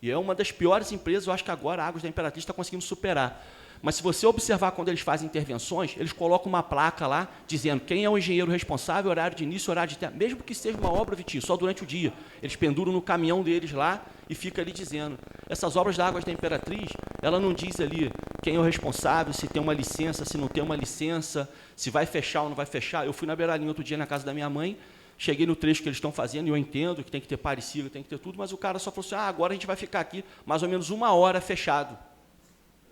[SPEAKER 4] E é uma das piores empresas, eu acho que agora a Águas da Imperatriz está conseguindo superar. Mas se você observar quando eles fazem intervenções, eles colocam uma placa lá dizendo quem é o engenheiro responsável, horário de início, horário de tempo. Mesmo que seja uma obra, Vitinho, só durante o dia. Eles penduram no caminhão deles lá e fica ali dizendo. Essas obras da Águas da Imperatriz, ela não diz ali quem é o responsável, se tem uma licença, se não tem uma licença, se vai fechar ou não vai fechar. Eu fui na beira-linha outro dia na casa da minha mãe, cheguei no trecho que eles estão fazendo, e eu entendo que tem que ter parecida, tem que ter tudo, mas o cara só falou assim, agora a gente vai ficar aqui mais ou menos 1 hora fechado.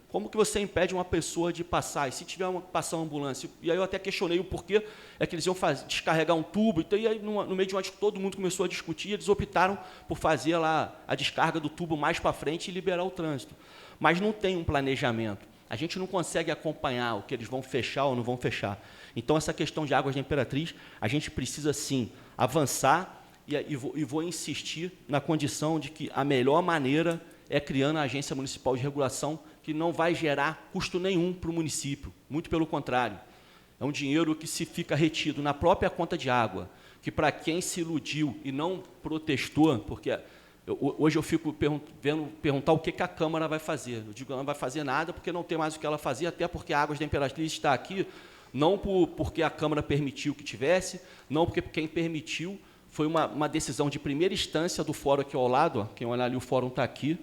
[SPEAKER 4] Como que você impede uma pessoa de passar? E se tiver passar uma ambulância? E aí eu até questionei o porquê é que eles iam descarregar um tubo. Então, e aí, no meio de onde todo mundo começou a discutir, eles optaram por fazer lá a descarga do tubo mais para frente e liberar o trânsito. Mas não tem um planejamento. A gente não consegue acompanhar o que eles vão fechar ou não vão fechar. Então, essa questão de Águas da Imperatriz, a gente precisa, sim, avançar e vou insistir na condição de que a melhor maneira é criando a Agência Municipal de Regulação, que não vai gerar custo nenhum para o município, muito pelo contrário. É um dinheiro que se fica retido na própria conta de água, que para quem se iludiu e não protestou, porque hoje eu fico perguntar o que a Câmara vai fazer. Eu digo que ela não vai fazer nada porque não tem mais o que ela fazer, até porque a Águas da Imperatriz está aqui, não porque a Câmara permitiu que tivesse, não porque quem permitiu foi uma decisão de primeira instância do fórum aqui ao lado, ó, quem olhar ali o fórum está aqui,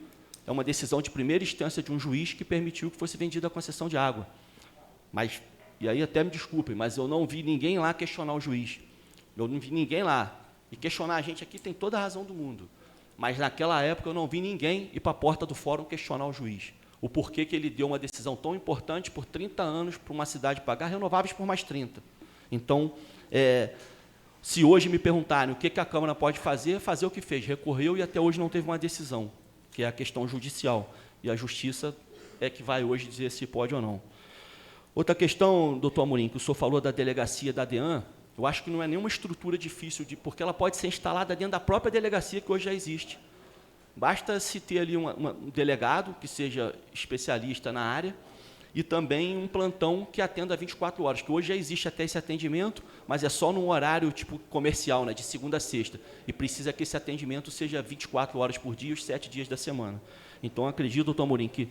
[SPEAKER 4] é uma decisão de primeira instância de um juiz que permitiu que fosse vendida a concessão de água. Mas, e aí até me desculpem, mas eu não vi ninguém lá questionar o juiz. Eu não vi ninguém lá. E questionar a gente aqui tem toda a razão do mundo. Mas naquela época eu não vi ninguém ir para a porta do fórum questionar o juiz. O porquê que ele deu uma decisão tão importante por 30 anos para uma cidade pagar renováveis por mais 30. Então, se hoje me perguntarem o que a Câmara pode fazer, fazer o que fez. Recorreu e até hoje não teve uma decisão, que é a questão judicial. E a Justiça é que vai hoje dizer se pode ou não. Outra questão, doutor Amorim, que o senhor falou da delegacia da DEAN, eu acho que não é nenhuma estrutura difícil, porque ela pode ser instalada dentro da própria delegacia que hoje já existe. Basta se ter ali um delegado que seja especialista na área e também um plantão que atenda 24 horas, que hoje já existe até esse atendimento, mas é só num horário tipo comercial, né, de segunda a sexta, e precisa que esse atendimento seja 24 horas por dia, os 7 dias da semana. Então, acredito, doutor Amorim, que,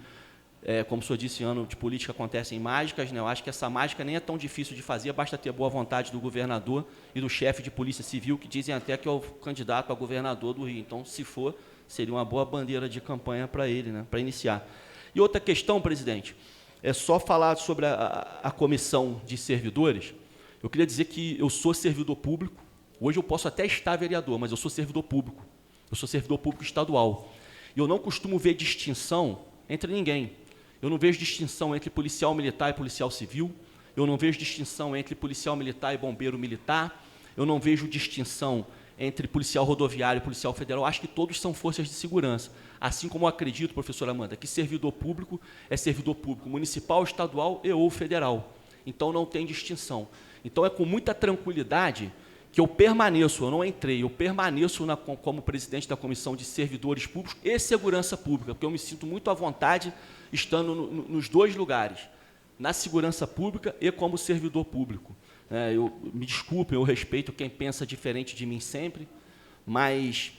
[SPEAKER 4] como o senhor disse, ano de política acontecem mágicas, né, eu acho que essa mágica nem é tão difícil de fazer, basta ter boa vontade do governador e do chefe de polícia civil, que dizem até que é o candidato a governador do Rio. Então, se for, seria uma boa bandeira de campanha para ele, né, para iniciar. E outra questão, presidente, é só falar sobre a comissão de servidores. Eu queria dizer que eu sou servidor público. Hoje eu posso até estar vereador, mas eu sou servidor público. Eu sou servidor público estadual. E eu não costumo ver distinção entre ninguém. Eu não vejo distinção entre policial militar e policial civil. Eu não vejo distinção entre policial militar e bombeiro militar. Eu não vejo distinção entre policial rodoviário e policial federal. Acho que todos são forças de segurança. Assim como eu acredito, professora Amanda, que servidor público é servidor público municipal, estadual e ou federal. Então, não tem distinção. Então, é com muita tranquilidade que eu permaneço, eu não entrei, eu permaneço como presidente da Comissão de Servidores Públicos e Segurança Pública, porque eu me sinto muito à vontade estando nos dois lugares, na segurança pública e como servidor público. Me desculpem, eu respeito quem pensa diferente de mim sempre, mas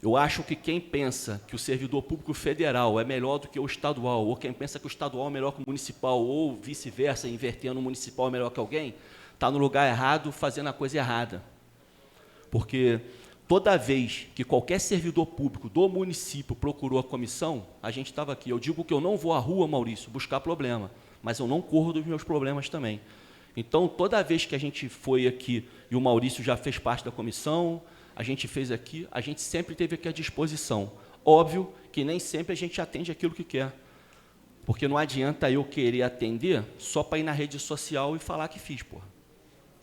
[SPEAKER 4] eu acho que quem pensa que o servidor público federal é melhor do que o estadual, ou quem pensa que o estadual é melhor que o municipal, ou vice-versa, invertendo o municipal é melhor que alguém, está no lugar errado, fazendo a coisa errada. Porque toda vez que qualquer servidor público do município procurou a comissão, a gente estava aqui. Eu digo que eu não vou à rua, Maurício, buscar problema, mas eu não corro dos meus problemas também. Então, toda vez que a gente foi aqui, e o Maurício já fez parte da comissão, a gente fez aqui, a gente sempre teve aqui à disposição. Óbvio que nem sempre a gente atende aquilo que quer, porque não adianta eu querer atender só para ir na rede social e falar que fiz, porra.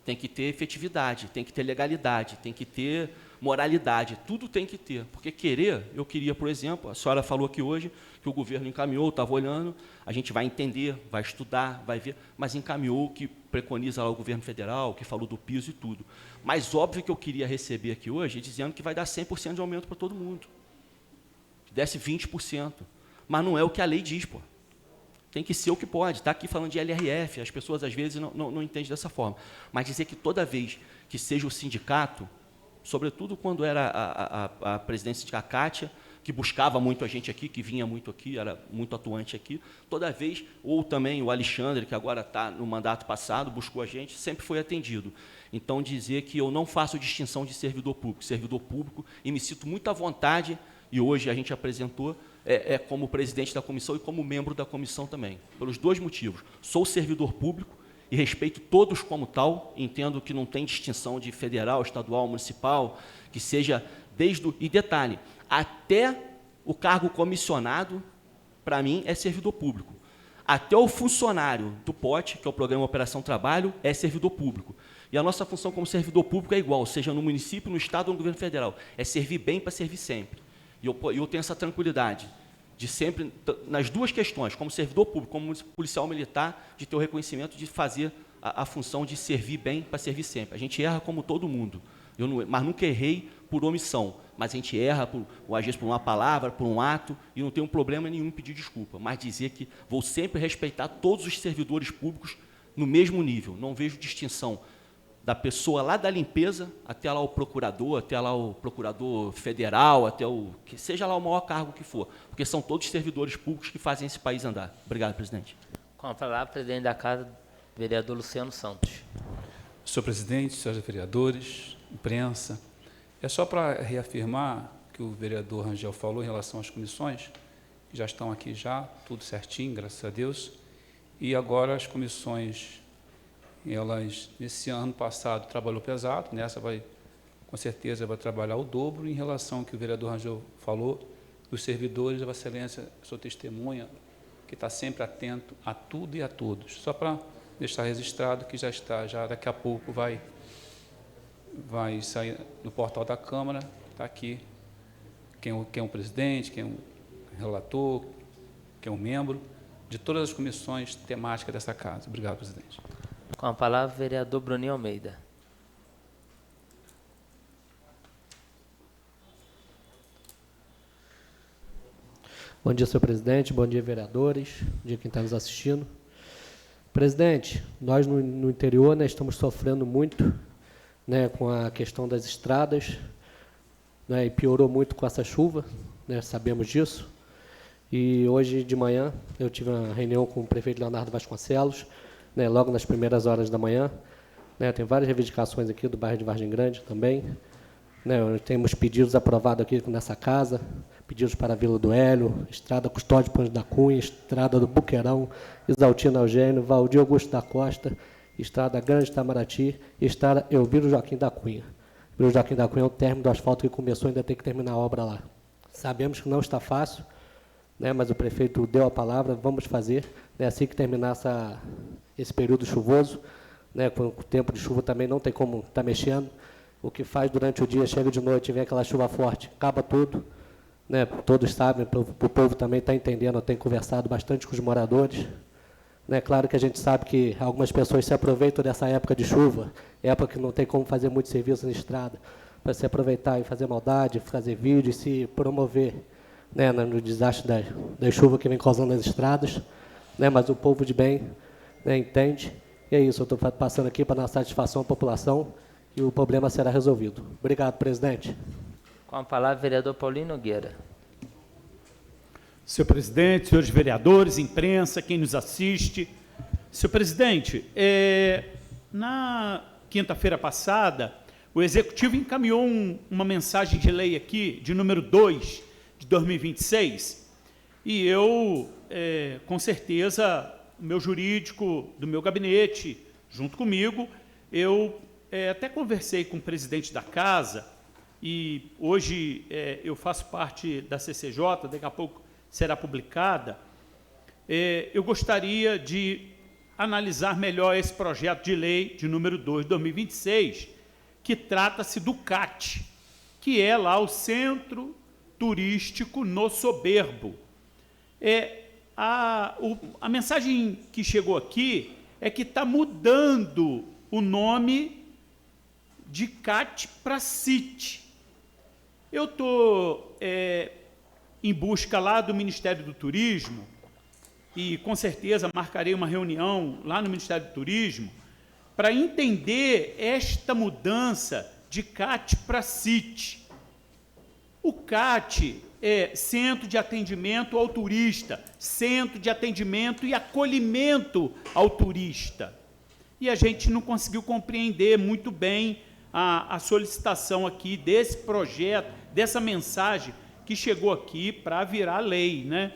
[SPEAKER 4] Tem que ter efetividade, tem que ter legalidade, tem que ter moralidade, tudo tem que ter. Porque querer, eu queria, por exemplo, a senhora falou aqui hoje que o governo encaminhou, estava olhando, a gente vai entender, vai estudar, vai ver, mas encaminhou o que preconiza lá o governo federal, que falou do piso e tudo. Mas óbvio que eu queria receber aqui hoje dizendo que vai dar 100% de aumento para todo mundo. Que desse 20%. Mas não é o que a lei diz, pô. Tem que ser o que pode. Está aqui falando de LRF, as pessoas às vezes não entendem dessa forma. Mas dizer que toda vez que seja o sindicato, sobretudo quando era a presidência da Cátia, que buscava muito a gente aqui, que vinha muito aqui, era muito atuante aqui, toda vez, ou também o Alexandre, que agora está no mandato passado, buscou a gente, sempre foi atendido. Então, dizer que eu não faço distinção de servidor público, e me sinto muito à vontade, e hoje a gente apresentou, como presidente da comissão e como membro da comissão também, pelos dois motivos. Sou servidor público e respeito todos como tal, entendo que não tem distinção de federal, estadual, municipal, que seja desde o... E detalhe, até o cargo comissionado, para mim, é servidor público. Até o funcionário do POT, que é o Programa Operação Trabalho, é servidor público. E a nossa função como servidor público é igual, seja no município, no estado ou no governo federal. É servir bem para servir sempre. E eu tenho essa tranquilidade de sempre, nas duas questões, como servidor público, como policial militar, de ter o reconhecimento de fazer a função de servir bem para servir sempre. A gente erra como todo mundo, mas nunca errei por omissão, mas a gente erra, às vezes, por uma palavra, por um ato, e não tem um problema nenhum em pedir desculpa, mas dizer que vou sempre respeitar todos os servidores públicos no mesmo nível, não vejo distinção da pessoa lá da limpeza até lá o procurador, até lá o procurador federal, até que seja lá o maior cargo que for, porque são todos servidores públicos que fazem esse país andar. Obrigado, presidente.
[SPEAKER 9] Com a palavra, presidente da Casa, vereador Luciano Santos.
[SPEAKER 1] Senhor presidente, senhores vereadores, imprensa, É só para reafirmar que o vereador Rangel falou em relação às comissões, que já estão aqui já, tudo certinho, graças a Deus. E agora as comissões, elas, nesse ano passado, trabalhou pesado, nessa vai, com certeza, vai trabalhar o dobro. Em relação ao que o vereador Rangel falou, os servidores, Vossa Excelência, sou testemunha, que está sempre atento a tudo e a todos. Só para deixar registrado que já está, já daqui a pouco vai sair no portal da Câmara, está aqui quem é o presidente, quem é o relator, quem é o membro de todas as comissões temáticas dessa casa. Obrigado, presidente.
[SPEAKER 9] Com a palavra, vereador Bruninho Almeida.
[SPEAKER 3] Bom dia, senhor presidente. Bom dia, vereadores. Bom dia, quem está nos assistindo. Presidente, nós no interior, né, estamos sofrendo muito, né, com a questão das estradas, né, e piorou muito com essa chuva, né, sabemos disso. E hoje de manhã eu tive uma reunião com o prefeito Leonardo Vasconcelos, né, logo nas primeiras horas da manhã. Né, tem várias reivindicações aqui do bairro de Vargem Grande também. Né, temos pedidos aprovados aqui nessa casa, pedidos para a Vila do Hélio, Estrada Custódio Ponte da Cunha, Estrada do Buqueirão, Exaltino Eugênio, Valdir Augusto da Costa, Estrada Grande Itamaraty e Estrada Elviro Joaquim da Cunha. Elviro Joaquim da Cunha é o término do asfalto que começou, ainda tem que terminar a obra lá. Sabemos que não está fácil, né, mas o prefeito deu a palavra, vamos fazer, né, assim que terminar esse período chuvoso, né, com o tempo de chuva também não tem como estar mexendo. O que faz durante o dia, chega de noite, vem aquela chuva forte, acaba tudo. Né, todos sabem, o povo também está entendendo, eu tenho conversado bastante com os moradores. Né, claro que a gente sabe que algumas pessoas se aproveitam dessa época de chuva, época que não tem como fazer muito serviço na estrada, para se aproveitar e fazer maldade, fazer vídeo e se promover, né, no desastre da chuva que vem causando nas estradas. Né, mas o povo de bem, né, entende. E é isso, eu estou passando aqui para dar satisfação à população e o problema será resolvido. Obrigado, presidente.
[SPEAKER 9] Com a palavra, vereador Paulinho Nogueira.
[SPEAKER 2] Senhor presidente, senhores vereadores, imprensa, quem nos assiste. Senhor presidente, na quinta-feira passada, o Executivo encaminhou uma mensagem de lei aqui, de número 2, de 2026, e eu, com certeza, o meu jurídico do meu gabinete, junto comigo, eu até conversei com o presidente da casa, e hoje eu faço parte da CCJ, daqui a pouco será publicada. Eu gostaria de analisar melhor esse projeto de lei de número 2 de 2026, que trata-se do CAT, que é lá o Centro Turístico No Soberbo. A mensagem que chegou aqui é que está mudando o nome de CAT para CIT. Eu estou em busca lá do Ministério do Turismo e, com certeza, marcarei uma reunião lá no Ministério do Turismo para entender esta mudança de CAT para CIT. O CAT é Centro de Atendimento ao Turista, Centro de Atendimento e Acolhimento ao Turista. E a gente não conseguiu compreender muito bem a solicitação aqui desse projeto, dessa mensagem que chegou aqui para virar lei, né?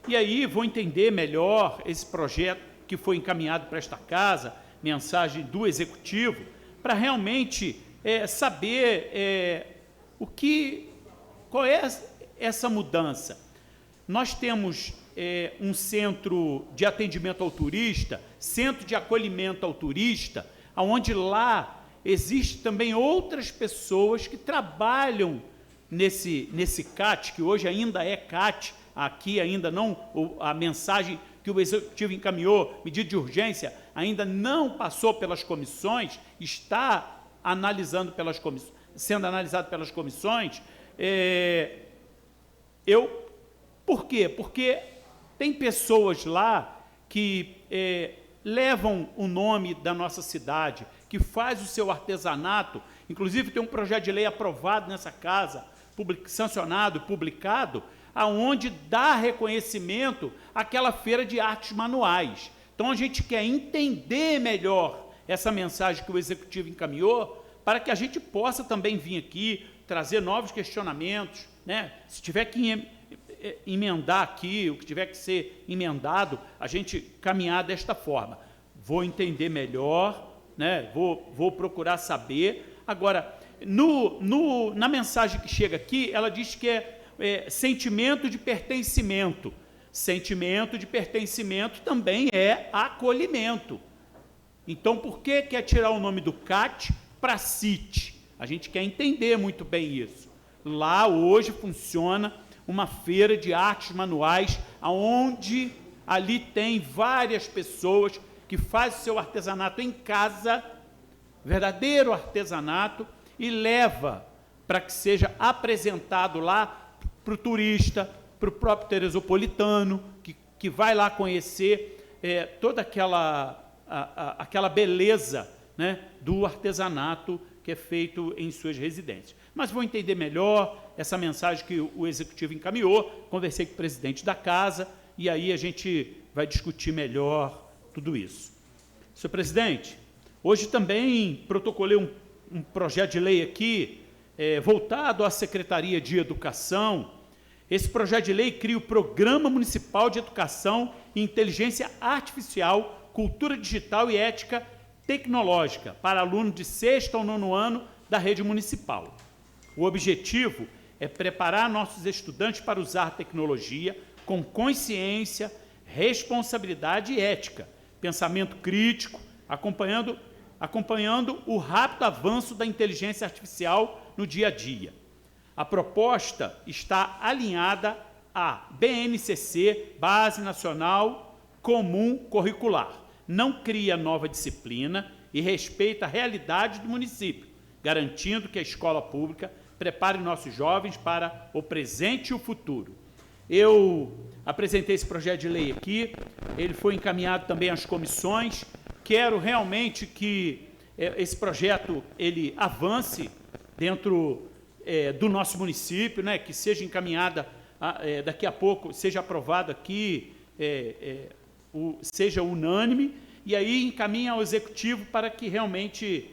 [SPEAKER 2] E aí vou entender melhor esse projeto que foi encaminhado para esta casa, mensagem do Executivo, para realmente saber qual é essa mudança. Nós temos um centro de atendimento ao turista, centro de acolhimento ao turista, onde lá existem também outras pessoas que trabalham nesse CAT, que hoje ainda é CAT, aqui ainda não, a mensagem que o Executivo encaminhou, medida de urgência, ainda não passou pelas comissões, está sendo analisado pelas comissões. Por quê? Porque tem pessoas lá que levam o nome da nossa cidade, que faz o seu artesanato, inclusive tem um projeto de lei aprovado nessa casa, sancionado, publicado, aonde dá reconhecimento àquela feira de artes manuais. Então, a gente quer entender melhor essa mensagem que o Executivo encaminhou, para que a gente possa também vir aqui, trazer novos questionamentos, né? Se tiver que emendar aqui, o que tiver que ser emendado, a gente caminhar desta forma. Vou entender melhor, né? Vou procurar saber. Agora, na mensagem que chega aqui, ela diz que é sentimento de pertencimento. Sentimento de pertencimento também é acolhimento. Então, por que quer tirar o nome do CAT para CIT? A gente quer entender muito bem isso. Lá, hoje, funciona uma feira de artes manuais, onde ali tem várias pessoas que fazem o seu artesanato em casa, verdadeiro artesanato, e leva para que seja apresentado lá para o turista, para o próprio teresopolitano, que vai lá conhecer toda aquela beleza, né, do artesanato que é feito em suas residências. Mas vou entender melhor essa mensagem que o Executivo encaminhou, conversei com o presidente da Casa, e aí a gente vai discutir melhor tudo isso. Senhor presidente, hoje também protocolei um projeto de lei aqui, voltado à Secretaria de Educação. Esse projeto de lei cria o Programa Municipal de Educação e Inteligência Artificial, Cultura Digital e Ética Tecnológica para alunos de 6º ao 9º ano da rede municipal. O objetivo é preparar nossos estudantes para usar tecnologia com consciência, responsabilidade e ética, pensamento crítico, acompanhando o rápido avanço da inteligência artificial no dia a dia. A proposta está alinhada à BNCC, Base Nacional Comum Curricular. Não cria nova disciplina e respeita a realidade do município, garantindo que a escola pública prepare nossos jovens para o presente e o futuro. Eu apresentei esse projeto de lei aqui, ele foi encaminhado também às comissões. Quero realmente que esse projeto ele avance dentro do nosso município, né, que seja encaminhada, daqui a pouco, seja aprovado aqui, seja unânime, e aí encaminha ao Executivo para que realmente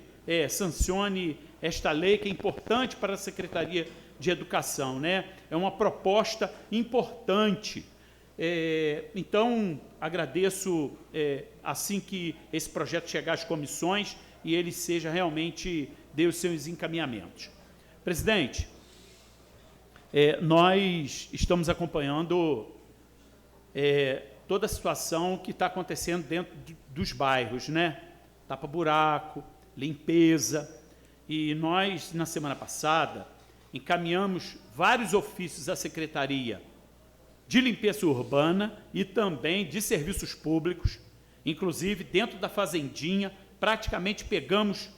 [SPEAKER 2] sancione esta lei, que é importante para a Secretaria de Educação, né? É uma proposta importante. Então, agradeço assim que esse projeto chegar às comissões e ele seja realmente, dê os seus encaminhamentos. Presidente, nós estamos acompanhando toda a situação que está acontecendo dentro dos bairros, né? Tapa-buraco, limpeza, e nós, na semana passada, encaminhamos vários ofícios à Secretaria de Limpeza Urbana e também de Serviços Públicos, inclusive dentro da Fazendinha, praticamente pegamos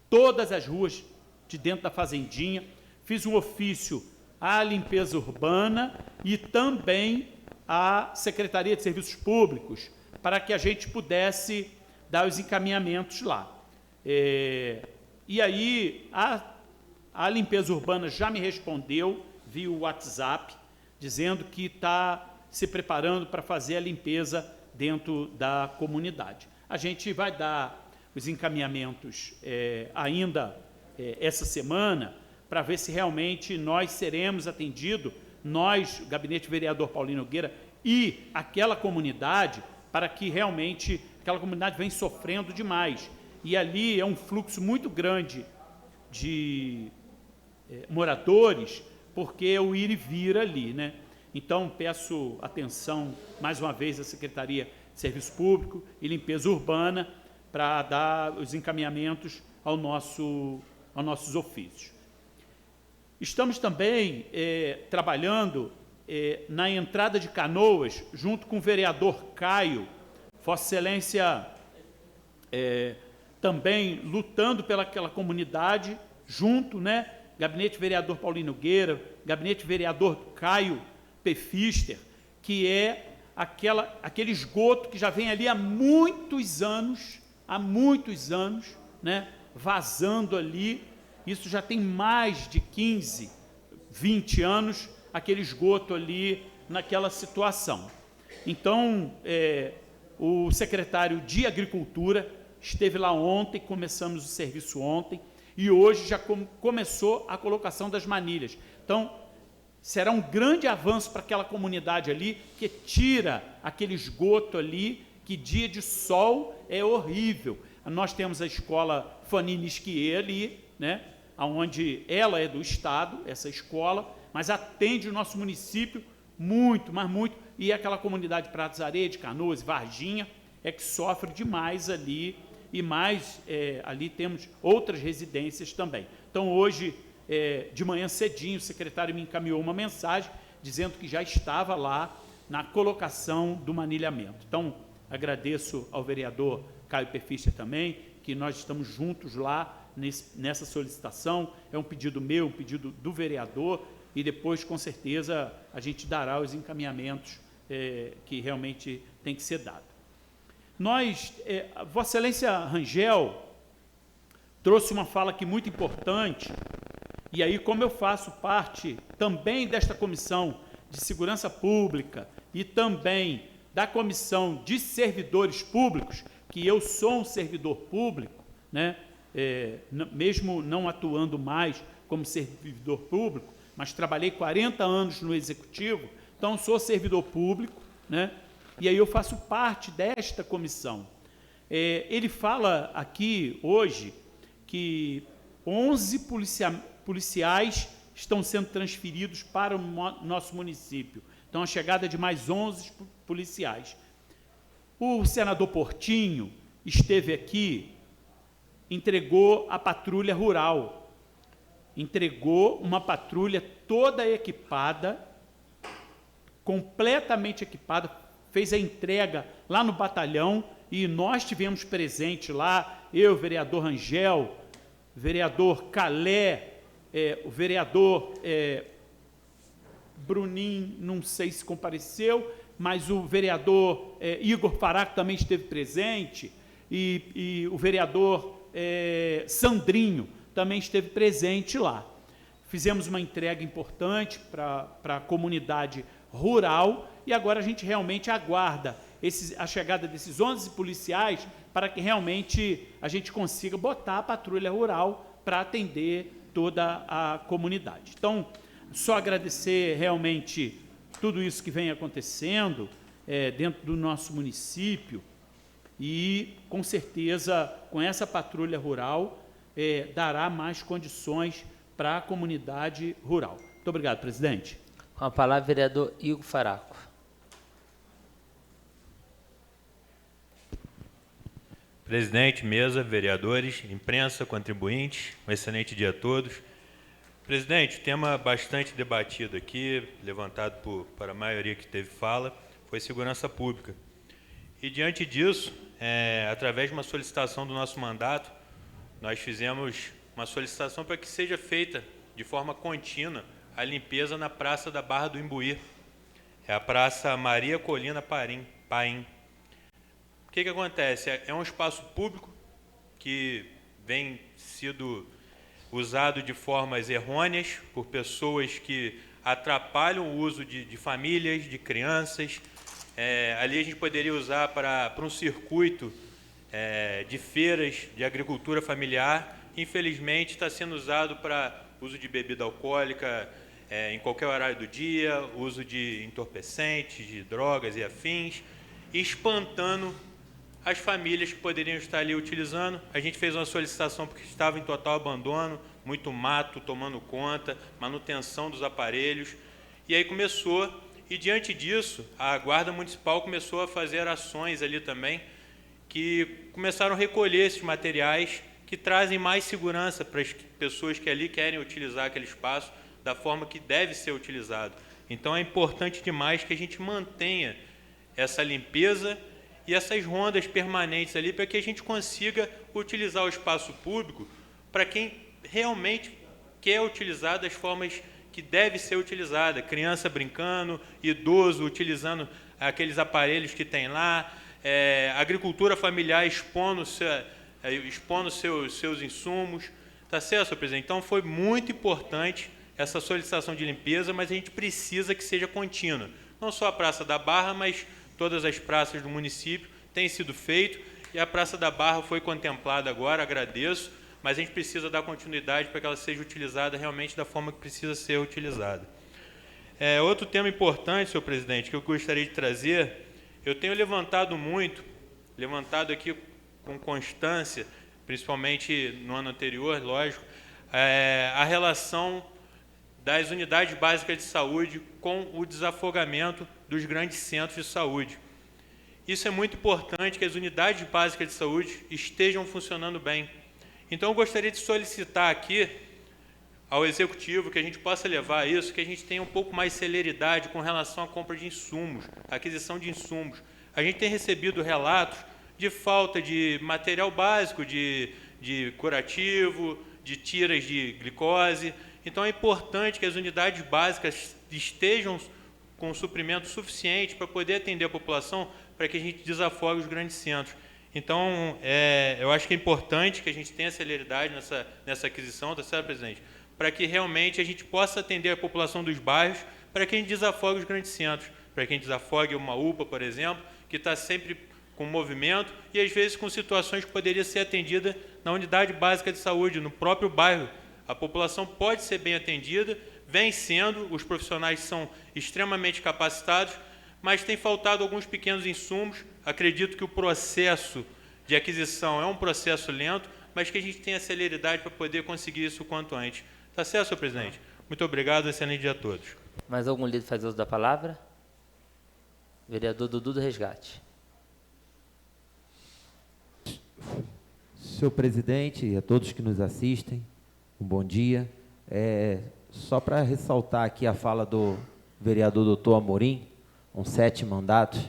[SPEAKER 2] todas as ruas de dentro da Fazendinha, fiz um ofício à Limpeza Urbana e também à Secretaria de Serviços Públicos, para que a gente pudesse dar os encaminhamentos lá. E aí, a Limpeza Urbana já me respondeu via WhatsApp, dizendo que está se preparando para fazer a limpeza dentro da comunidade. A gente vai dar os encaminhamentos ainda essa semana, para ver se realmente nós seremos atendidos, nós, o Gabinete Vereador Paulino Nogueira e aquela comunidade, para que realmente aquela comunidade vem sofrendo demais. E ali é um fluxo muito grande de moradores, porque é o ir e vir ali, né? Então, peço atenção, mais uma vez, à Secretaria de Serviço Público e Limpeza Urbana para dar os encaminhamentos aos nossos ofícios. Estamos também trabalhando na entrada de Canoas, junto com o vereador Caio, Vossa Excelência também lutando pelaquela comunidade, junto, né? Gabinete Vereador Paulino Nogueira, Gabinete Vereador Caio Pefister, que é aquele esgoto que já vem ali há muitos anos, né? Vazando ali. Isso já tem mais de 15, 20 anos, aquele esgoto ali naquela situação. Então, o secretário de Agricultura esteve lá ontem, começamos o serviço ontem, e hoje já começou a colocação das manilhas. Então, será um grande avanço para aquela comunidade ali, que tira aquele esgoto ali, que dia de sol é horrível. Nós temos a escola Fanny Nisquier ali, né, onde ela é do Estado, essa escola, mas atende o nosso município muito, mas muito, e aquela comunidade Pratos Areia, de Canoas, Varginha, é que sofre demais ali, e mais, ali temos outras residências também. Então, hoje, de manhã cedinho, o secretário me encaminhou uma mensagem dizendo que já estava lá na colocação do manilhamento. Então, agradeço ao vereador Caio Perfícia também, que nós estamos juntos lá nessa solicitação. É um pedido meu, um pedido do vereador, e depois, com certeza, a gente dará os encaminhamentos que realmente tem que ser dado. Nós, Vossa Excelência Rangel trouxe uma fala aqui muito importante, e aí, como eu faço parte também desta Comissão de Segurança Pública e também da Comissão de Servidores Públicos, que eu sou um servidor público, né, mesmo não atuando mais como servidor público, mas trabalhei 40 anos no Executivo, então sou servidor público, né, e aí eu faço parte desta comissão. Ele fala aqui hoje que 11 policiais estão sendo transferidos para o nosso município. Então, a chegada de mais 11 policiais. O senador Portinho esteve aqui, entregou a patrulha rural, entregou uma patrulha toda equipada, completamente equipada, fez a entrega lá no batalhão, e nós tivemos presente lá, eu, o vereador Rangel, o vereador Calé, o vereador Bruninho, não sei se compareceu, mas o vereador Igor Faraco também esteve presente, e o vereador Sandrinho também esteve presente lá. Fizemos uma entrega importante para a comunidade rural, e agora a gente realmente aguarda a chegada desses 11 policiais para que realmente a gente consiga botar a patrulha rural para atender toda a comunidade. Então, só agradecer realmente tudo isso que vem acontecendo dentro do nosso município, e, com certeza, com essa patrulha rural, dará mais condições para a comunidade rural. Muito obrigado, presidente.
[SPEAKER 9] Com a palavra, vereador Igor Faraco.
[SPEAKER 11] Presidente, mesa, vereadores, imprensa, contribuintes, um excelente dia a todos. Presidente, o tema bastante debatido aqui, levantado para a maioria que teve fala, foi segurança pública. E, diante disso, através de uma solicitação do nosso mandato, nós fizemos uma solicitação para que seja feita de forma contínua a limpeza na Praça da Barra do Imbuí. É a Praça Maria Colina Paim. O que acontece? É um espaço público que vem sido usado de formas errôneas por pessoas que atrapalham o uso de famílias, de crianças. Ali a gente poderia usar para um circuito de feiras de agricultura familiar. Infelizmente, está sendo usado para uso de bebida alcoólica em qualquer horário do dia, uso de entorpecentes, de drogas e afins, espantando as famílias que poderiam estar ali utilizando. A gente fez uma solicitação porque estava em total abandono, muito mato tomando conta, manutenção dos aparelhos, e aí começou, e diante disso, a Guarda Municipal começou a fazer ações ali também, que começaram a recolher esses materiais que trazem mais segurança para as pessoas que ali querem utilizar aquele espaço da forma que deve ser utilizado. Então é importante demais que a gente mantenha essa limpeza e essas rondas permanentes ali para que a gente consiga utilizar o espaço público para quem realmente quer utilizar das formas que deve ser utilizada. Criança brincando, idoso utilizando aqueles aparelhos que tem lá, agricultura familiar expondo seus insumos. Tá certo, senhor presidente? Então foi muito importante essa solicitação de limpeza, mas a gente precisa que seja contínua. Não só a Praça da Barra, mas todas as praças do município tem sido feito, e a Praça da Barra foi contemplada agora, agradeço, mas a gente precisa dar continuidade para que ela seja utilizada realmente da forma que precisa ser utilizada. Outro tema importante, senhor presidente, que eu gostaria de trazer, eu tenho levantado aqui com constância, principalmente no ano anterior, lógico, a relação das unidades básicas de saúde com o desafogamento dos grandes centros de saúde. Isso é muito importante, que as unidades básicas de saúde estejam funcionando bem. Então, eu gostaria de solicitar aqui ao Executivo que a gente possa levar isso, que a gente tenha um pouco mais de celeridade com relação à compra de insumos, aquisição de insumos. A gente tem recebido relatos de falta de material básico, de curativo, de tiras de glicose. Então, é importante que as unidades básicas estejam com suprimento suficiente para poder atender a população, para que a gente desafogue os grandes centros. Então, eu acho que é importante que a gente tenha celeridade nessa aquisição, tá certo, presidente? Para que realmente a gente possa atender a população dos bairros, para que a gente desafogue os grandes centros, para que a gente desafogue uma UPA, por exemplo, que está sempre com movimento e, às vezes, com situações que poderia ser atendida na unidade básica de saúde, no próprio bairro. A população pode ser bem atendida, vem sendo, os profissionais são extremamente capacitados, mas tem faltado alguns pequenos insumos. Acredito que o processo de aquisição é um processo lento, mas que a gente tenha celeridade para poder conseguir isso o quanto antes. Tá certo, senhor presidente? Muito obrigado, excelente dia a todos.
[SPEAKER 9] Mais algum líder fazer uso da palavra? Vereador Dudu do Resgate.
[SPEAKER 12] Senhor presidente e a todos que nos assistem, um bom dia. Só para ressaltar aqui a fala do vereador doutor Amorim, 7 mandatos,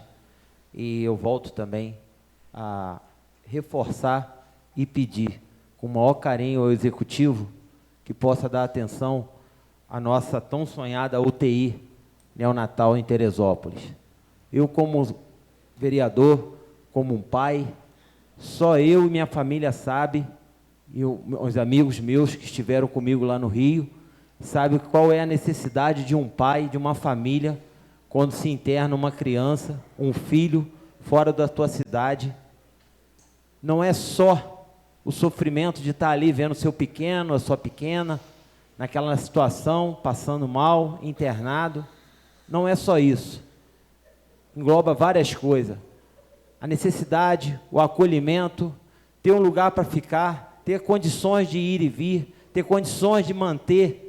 [SPEAKER 12] e eu volto também a reforçar e pedir com o maior carinho ao Executivo que possa dar atenção à nossa tão sonhada UTI neonatal em Teresópolis. Eu, como vereador, como um pai, só eu e minha família sabe, e os amigos meus que estiveram comigo lá no Rio, sabem qual é a necessidade de um pai, de uma família, quando se interna uma criança, um filho, fora da tua cidade. Não é só o sofrimento de estar ali vendo seu pequeno, a sua pequena, naquela situação, passando mal, internado. Não é só isso. Engloba várias coisas. A necessidade, o acolhimento, ter um lugar para ficar, ter condições de ir e vir, ter condições de manter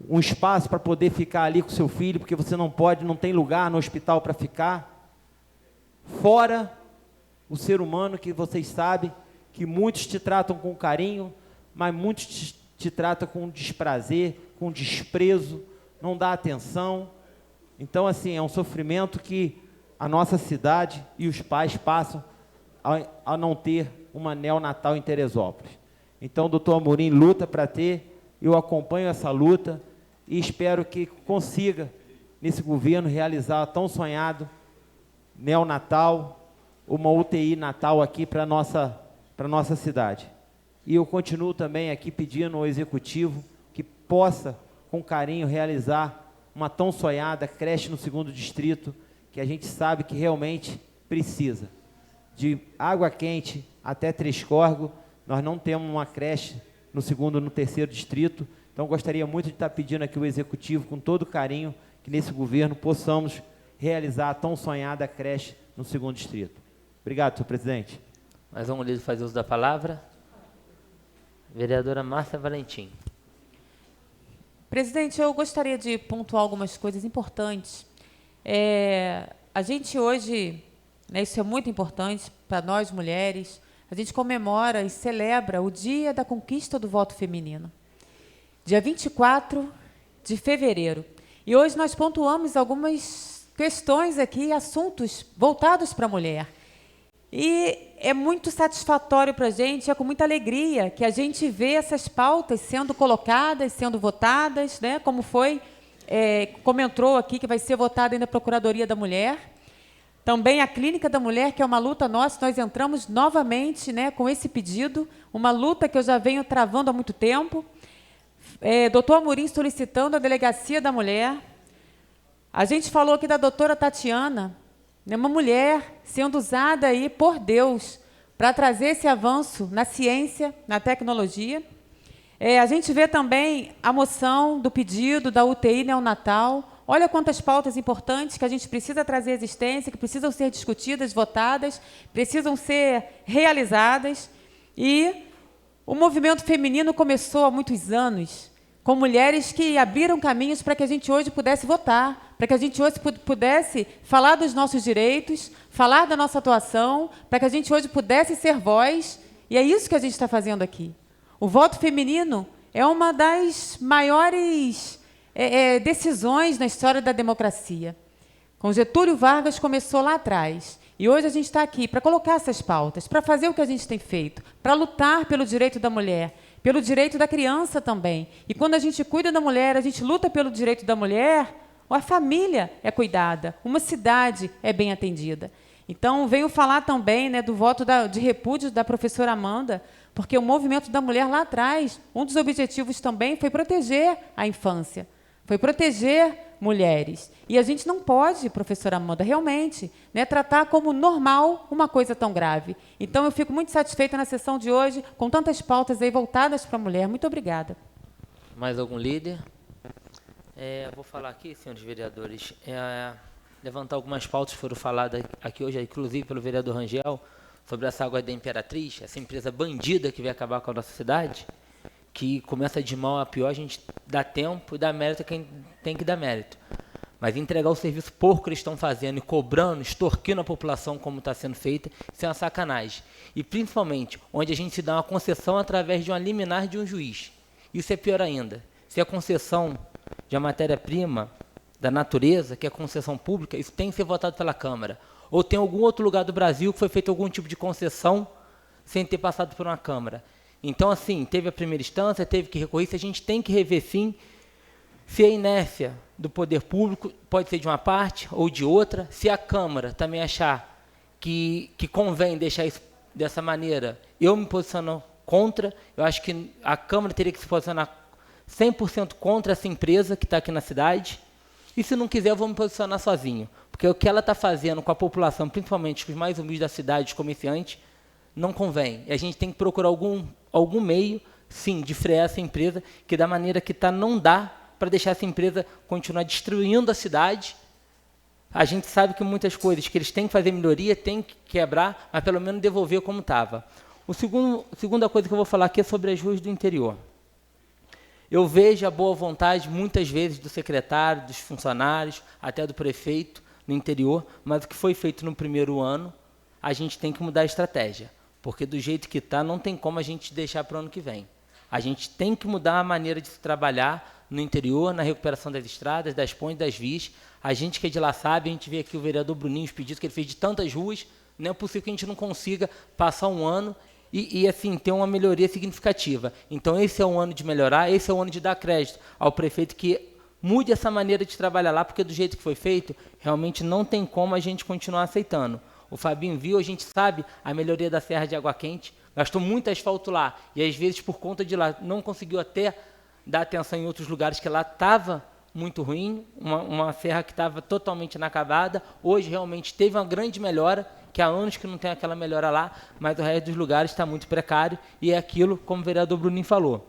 [SPEAKER 12] um espaço para poder ficar ali com seu filho, porque você não tem lugar no hospital para ficar. Fora o ser humano, que vocês sabem que muitos te tratam com carinho, mas muitos te tratam com desprazer, com desprezo, não dá atenção. Então, assim, é um sofrimento que a nossa cidade e os pais passam a não ter uma neonatal em Teresópolis. Então, o doutor Amorim luta para ter, eu acompanho essa luta e espero que consiga, nesse governo, realizar tão sonhado neonatal, uma UTI natal aqui para a nossa cidade. E eu continuo também aqui pedindo ao Executivo que possa, com carinho, realizar uma tão sonhada creche no 2º distrito, que a gente sabe que realmente precisa. De Água Quente até Três Córregos, nós não temos uma creche no 2º e no 3º distrito. Então, gostaria muito de estar pedindo aqui ao Executivo, com todo carinho, que nesse governo possamos realizar a tão sonhada creche no 2º distrito. Obrigado, senhor presidente.
[SPEAKER 9] Mais um líder fazer uso da palavra. Vereadora Márcia Valentim.
[SPEAKER 6] Presidente, eu gostaria de pontuar algumas coisas importantes. A gente hoje, isso é muito importante para nós mulheres, a gente comemora e celebra o Dia da Conquista do Voto Feminino, dia 24 de fevereiro. E hoje nós pontuamos algumas questões aqui, assuntos voltados para a mulher. E é muito satisfatório para a gente, é com muita alegria que a gente vê essas pautas sendo colocadas, sendo votadas, né, como foi, comentou aqui, que vai ser votada ainda a Procuradoria da Mulher. Também a Clínica da Mulher, que é uma luta nossa, nós entramos novamente, né, com esse pedido, uma luta que eu já venho travando há muito tempo. Doutor Amorim solicitando a Delegacia da Mulher. A gente falou aqui da doutora Tatiana, né, uma mulher sendo usada aí por Deus para trazer esse avanço na ciência, na tecnologia. A gente vê também a moção do pedido da UTI neonatal. Olha quantas pautas importantes que a gente precisa trazer à existência, que precisam ser discutidas, votadas, precisam ser realizadas. E o movimento feminino começou há muitos anos, com mulheres que abriram caminhos para que a gente hoje pudesse votar, para que a gente hoje pudesse falar dos nossos direitos, falar da nossa atuação, para que a gente hoje pudesse ser voz. E é isso que a gente está fazendo aqui. O voto feminino é uma das maiores decisões na história da democracia. Com Getúlio Vargas começou lá atrás. E hoje a gente está aqui para colocar essas pautas, para fazer o que a gente tem feito, para lutar pelo direito da mulher, pelo direito da criança também. E quando a gente cuida da mulher, a gente luta pelo direito da mulher, a família é cuidada, uma cidade é bem atendida. Então, venho falar também, né, do voto de repúdio da professora Amanda, porque o movimento da mulher lá atrás, um dos objetivos também foi proteger a infância, foi proteger mulheres. E a gente não pode, professora Amanda, realmente, né, tratar como normal uma coisa tão grave. Então, eu fico muito satisfeita na sessão de hoje, com tantas pautas aí voltadas para a mulher. Muito obrigada.
[SPEAKER 9] Mais algum líder? Vou falar aqui, senhores vereadores, levantar algumas pautas que foram faladas aqui hoje, inclusive pelo vereador Rangel, sobre essa água da Imperatriz, essa empresa bandida que vai acabar com a nossa cidade, que começa de mal a pior, a gente dá tempo e dá mérito a quem tem que dar mérito. Mas entregar o serviço porco que eles estão fazendo e cobrando, extorquindo a população como está sendo feita, isso é uma sacanagem. E principalmente, onde a gente se dá uma concessão através de uma liminar de um juiz. Isso é pior ainda. Se a concessão de uma matéria-prima da natureza, que é concessão pública, isso tem que ser votado pela Câmara. Ou tem algum outro lugar do Brasil que foi feito algum tipo de concessão sem ter passado por uma Câmara. Então, assim, teve a primeira instância, teve que recorrer, se a gente tem que rever, sim, se a inércia do poder público pode ser de uma parte ou de outra, se a Câmara também achar que convém deixar isso dessa maneira, eu me posiciono contra, eu acho que a Câmara teria que se posicionar 100% contra essa empresa que está aqui na cidade, e se não quiser, eu vou me posicionar sozinho, porque o que ela está fazendo com a população, principalmente com os mais humildes da cidade, os comerciantes, não convém. E a gente tem que procurar algum meio, sim, de frear essa empresa, que da maneira que está, não dá para deixar essa empresa continuar destruindo a cidade. A gente sabe que muitas coisas que eles têm que fazer melhoria, têm que quebrar, mas pelo menos devolver como estava. A segunda coisa que eu vou falar aqui é sobre as ruas do interior. Eu vejo a boa vontade, muitas vezes, do secretário, dos funcionários, até do prefeito no interior, mas o que foi feito no primeiro ano, a gente tem que mudar a estratégia, porque do jeito que está, não tem como a gente deixar para o ano que vem. A gente tem que mudar a maneira de se trabalhar no interior, na recuperação das estradas, das pontes, das vias. A gente que é de lá sabe, a gente vê aqui o vereador Bruninho, os pedidos que ele fez de tantas ruas, não é possível que a gente não consiga passar um ano e assim, ter uma melhoria significativa. Então, esse é o ano de melhorar, esse é o ano de dar crédito ao prefeito que mude essa maneira de trabalhar lá, porque do jeito que foi feito, realmente não tem como a gente continuar aceitando. O Fabinho viu, a gente sabe a melhoria da Serra de Água Quente, gastou muito asfalto lá, e às vezes, por conta de lá, não conseguiu até dar atenção em outros lugares que lá estava muito ruim, uma serra que estava totalmente inacabada. Hoje, realmente, teve uma grande melhora, que há anos que não tem aquela melhora lá, mas o resto dos lugares está muito precário, e é aquilo, como o vereador Bruninho falou,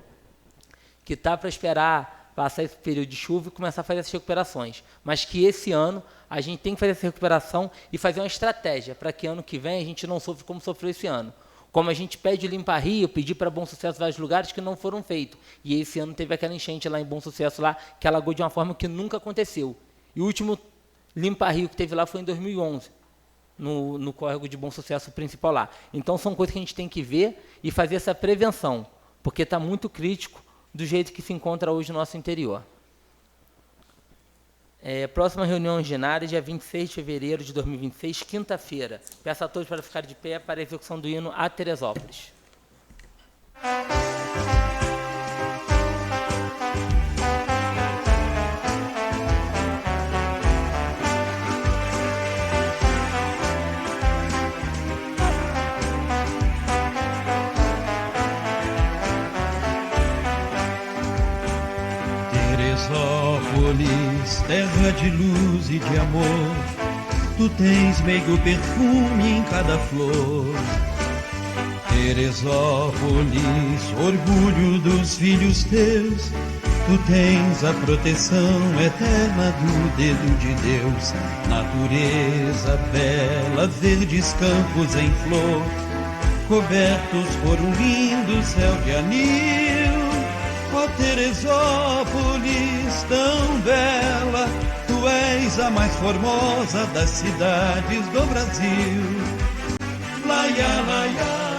[SPEAKER 9] que está para esperar passar esse período de chuva e começar a fazer essas recuperações. Mas que esse ano a gente tem que fazer essa recuperação e fazer uma estratégia para que ano que vem a gente não sofra como sofreu esse ano. Como a gente pede Limpa Rio, pedir para Bom Sucesso vários lugares que não foram feitos. E esse ano teve aquela enchente lá em Bom Sucesso, lá, que alagou de uma forma que nunca aconteceu. E o último Limpa Rio que teve lá foi em 2011, no córrego de Bom Sucesso principal lá. Então são coisas que a gente tem que ver e fazer essa prevenção, porque está muito crítico do jeito que se encontra hoje no nosso interior. Próxima reunião ordinária, dia 26 de fevereiro de 2026, quinta-feira. Peço a todos para ficar de pé para a execução do hino a Teresópolis.
[SPEAKER 13] Teresópolis, terra de luz e de amor, tu tens meio perfume em cada flor. Teresópolis, orgulho dos filhos teus, tu tens a proteção eterna do dedo de Deus. Natureza bela, verdes campos em flor, cobertos por um lindo céu de anil. Ó Teresópolis, tão bela, tu és a mais formosa das cidades do Brasil. Laia, laia.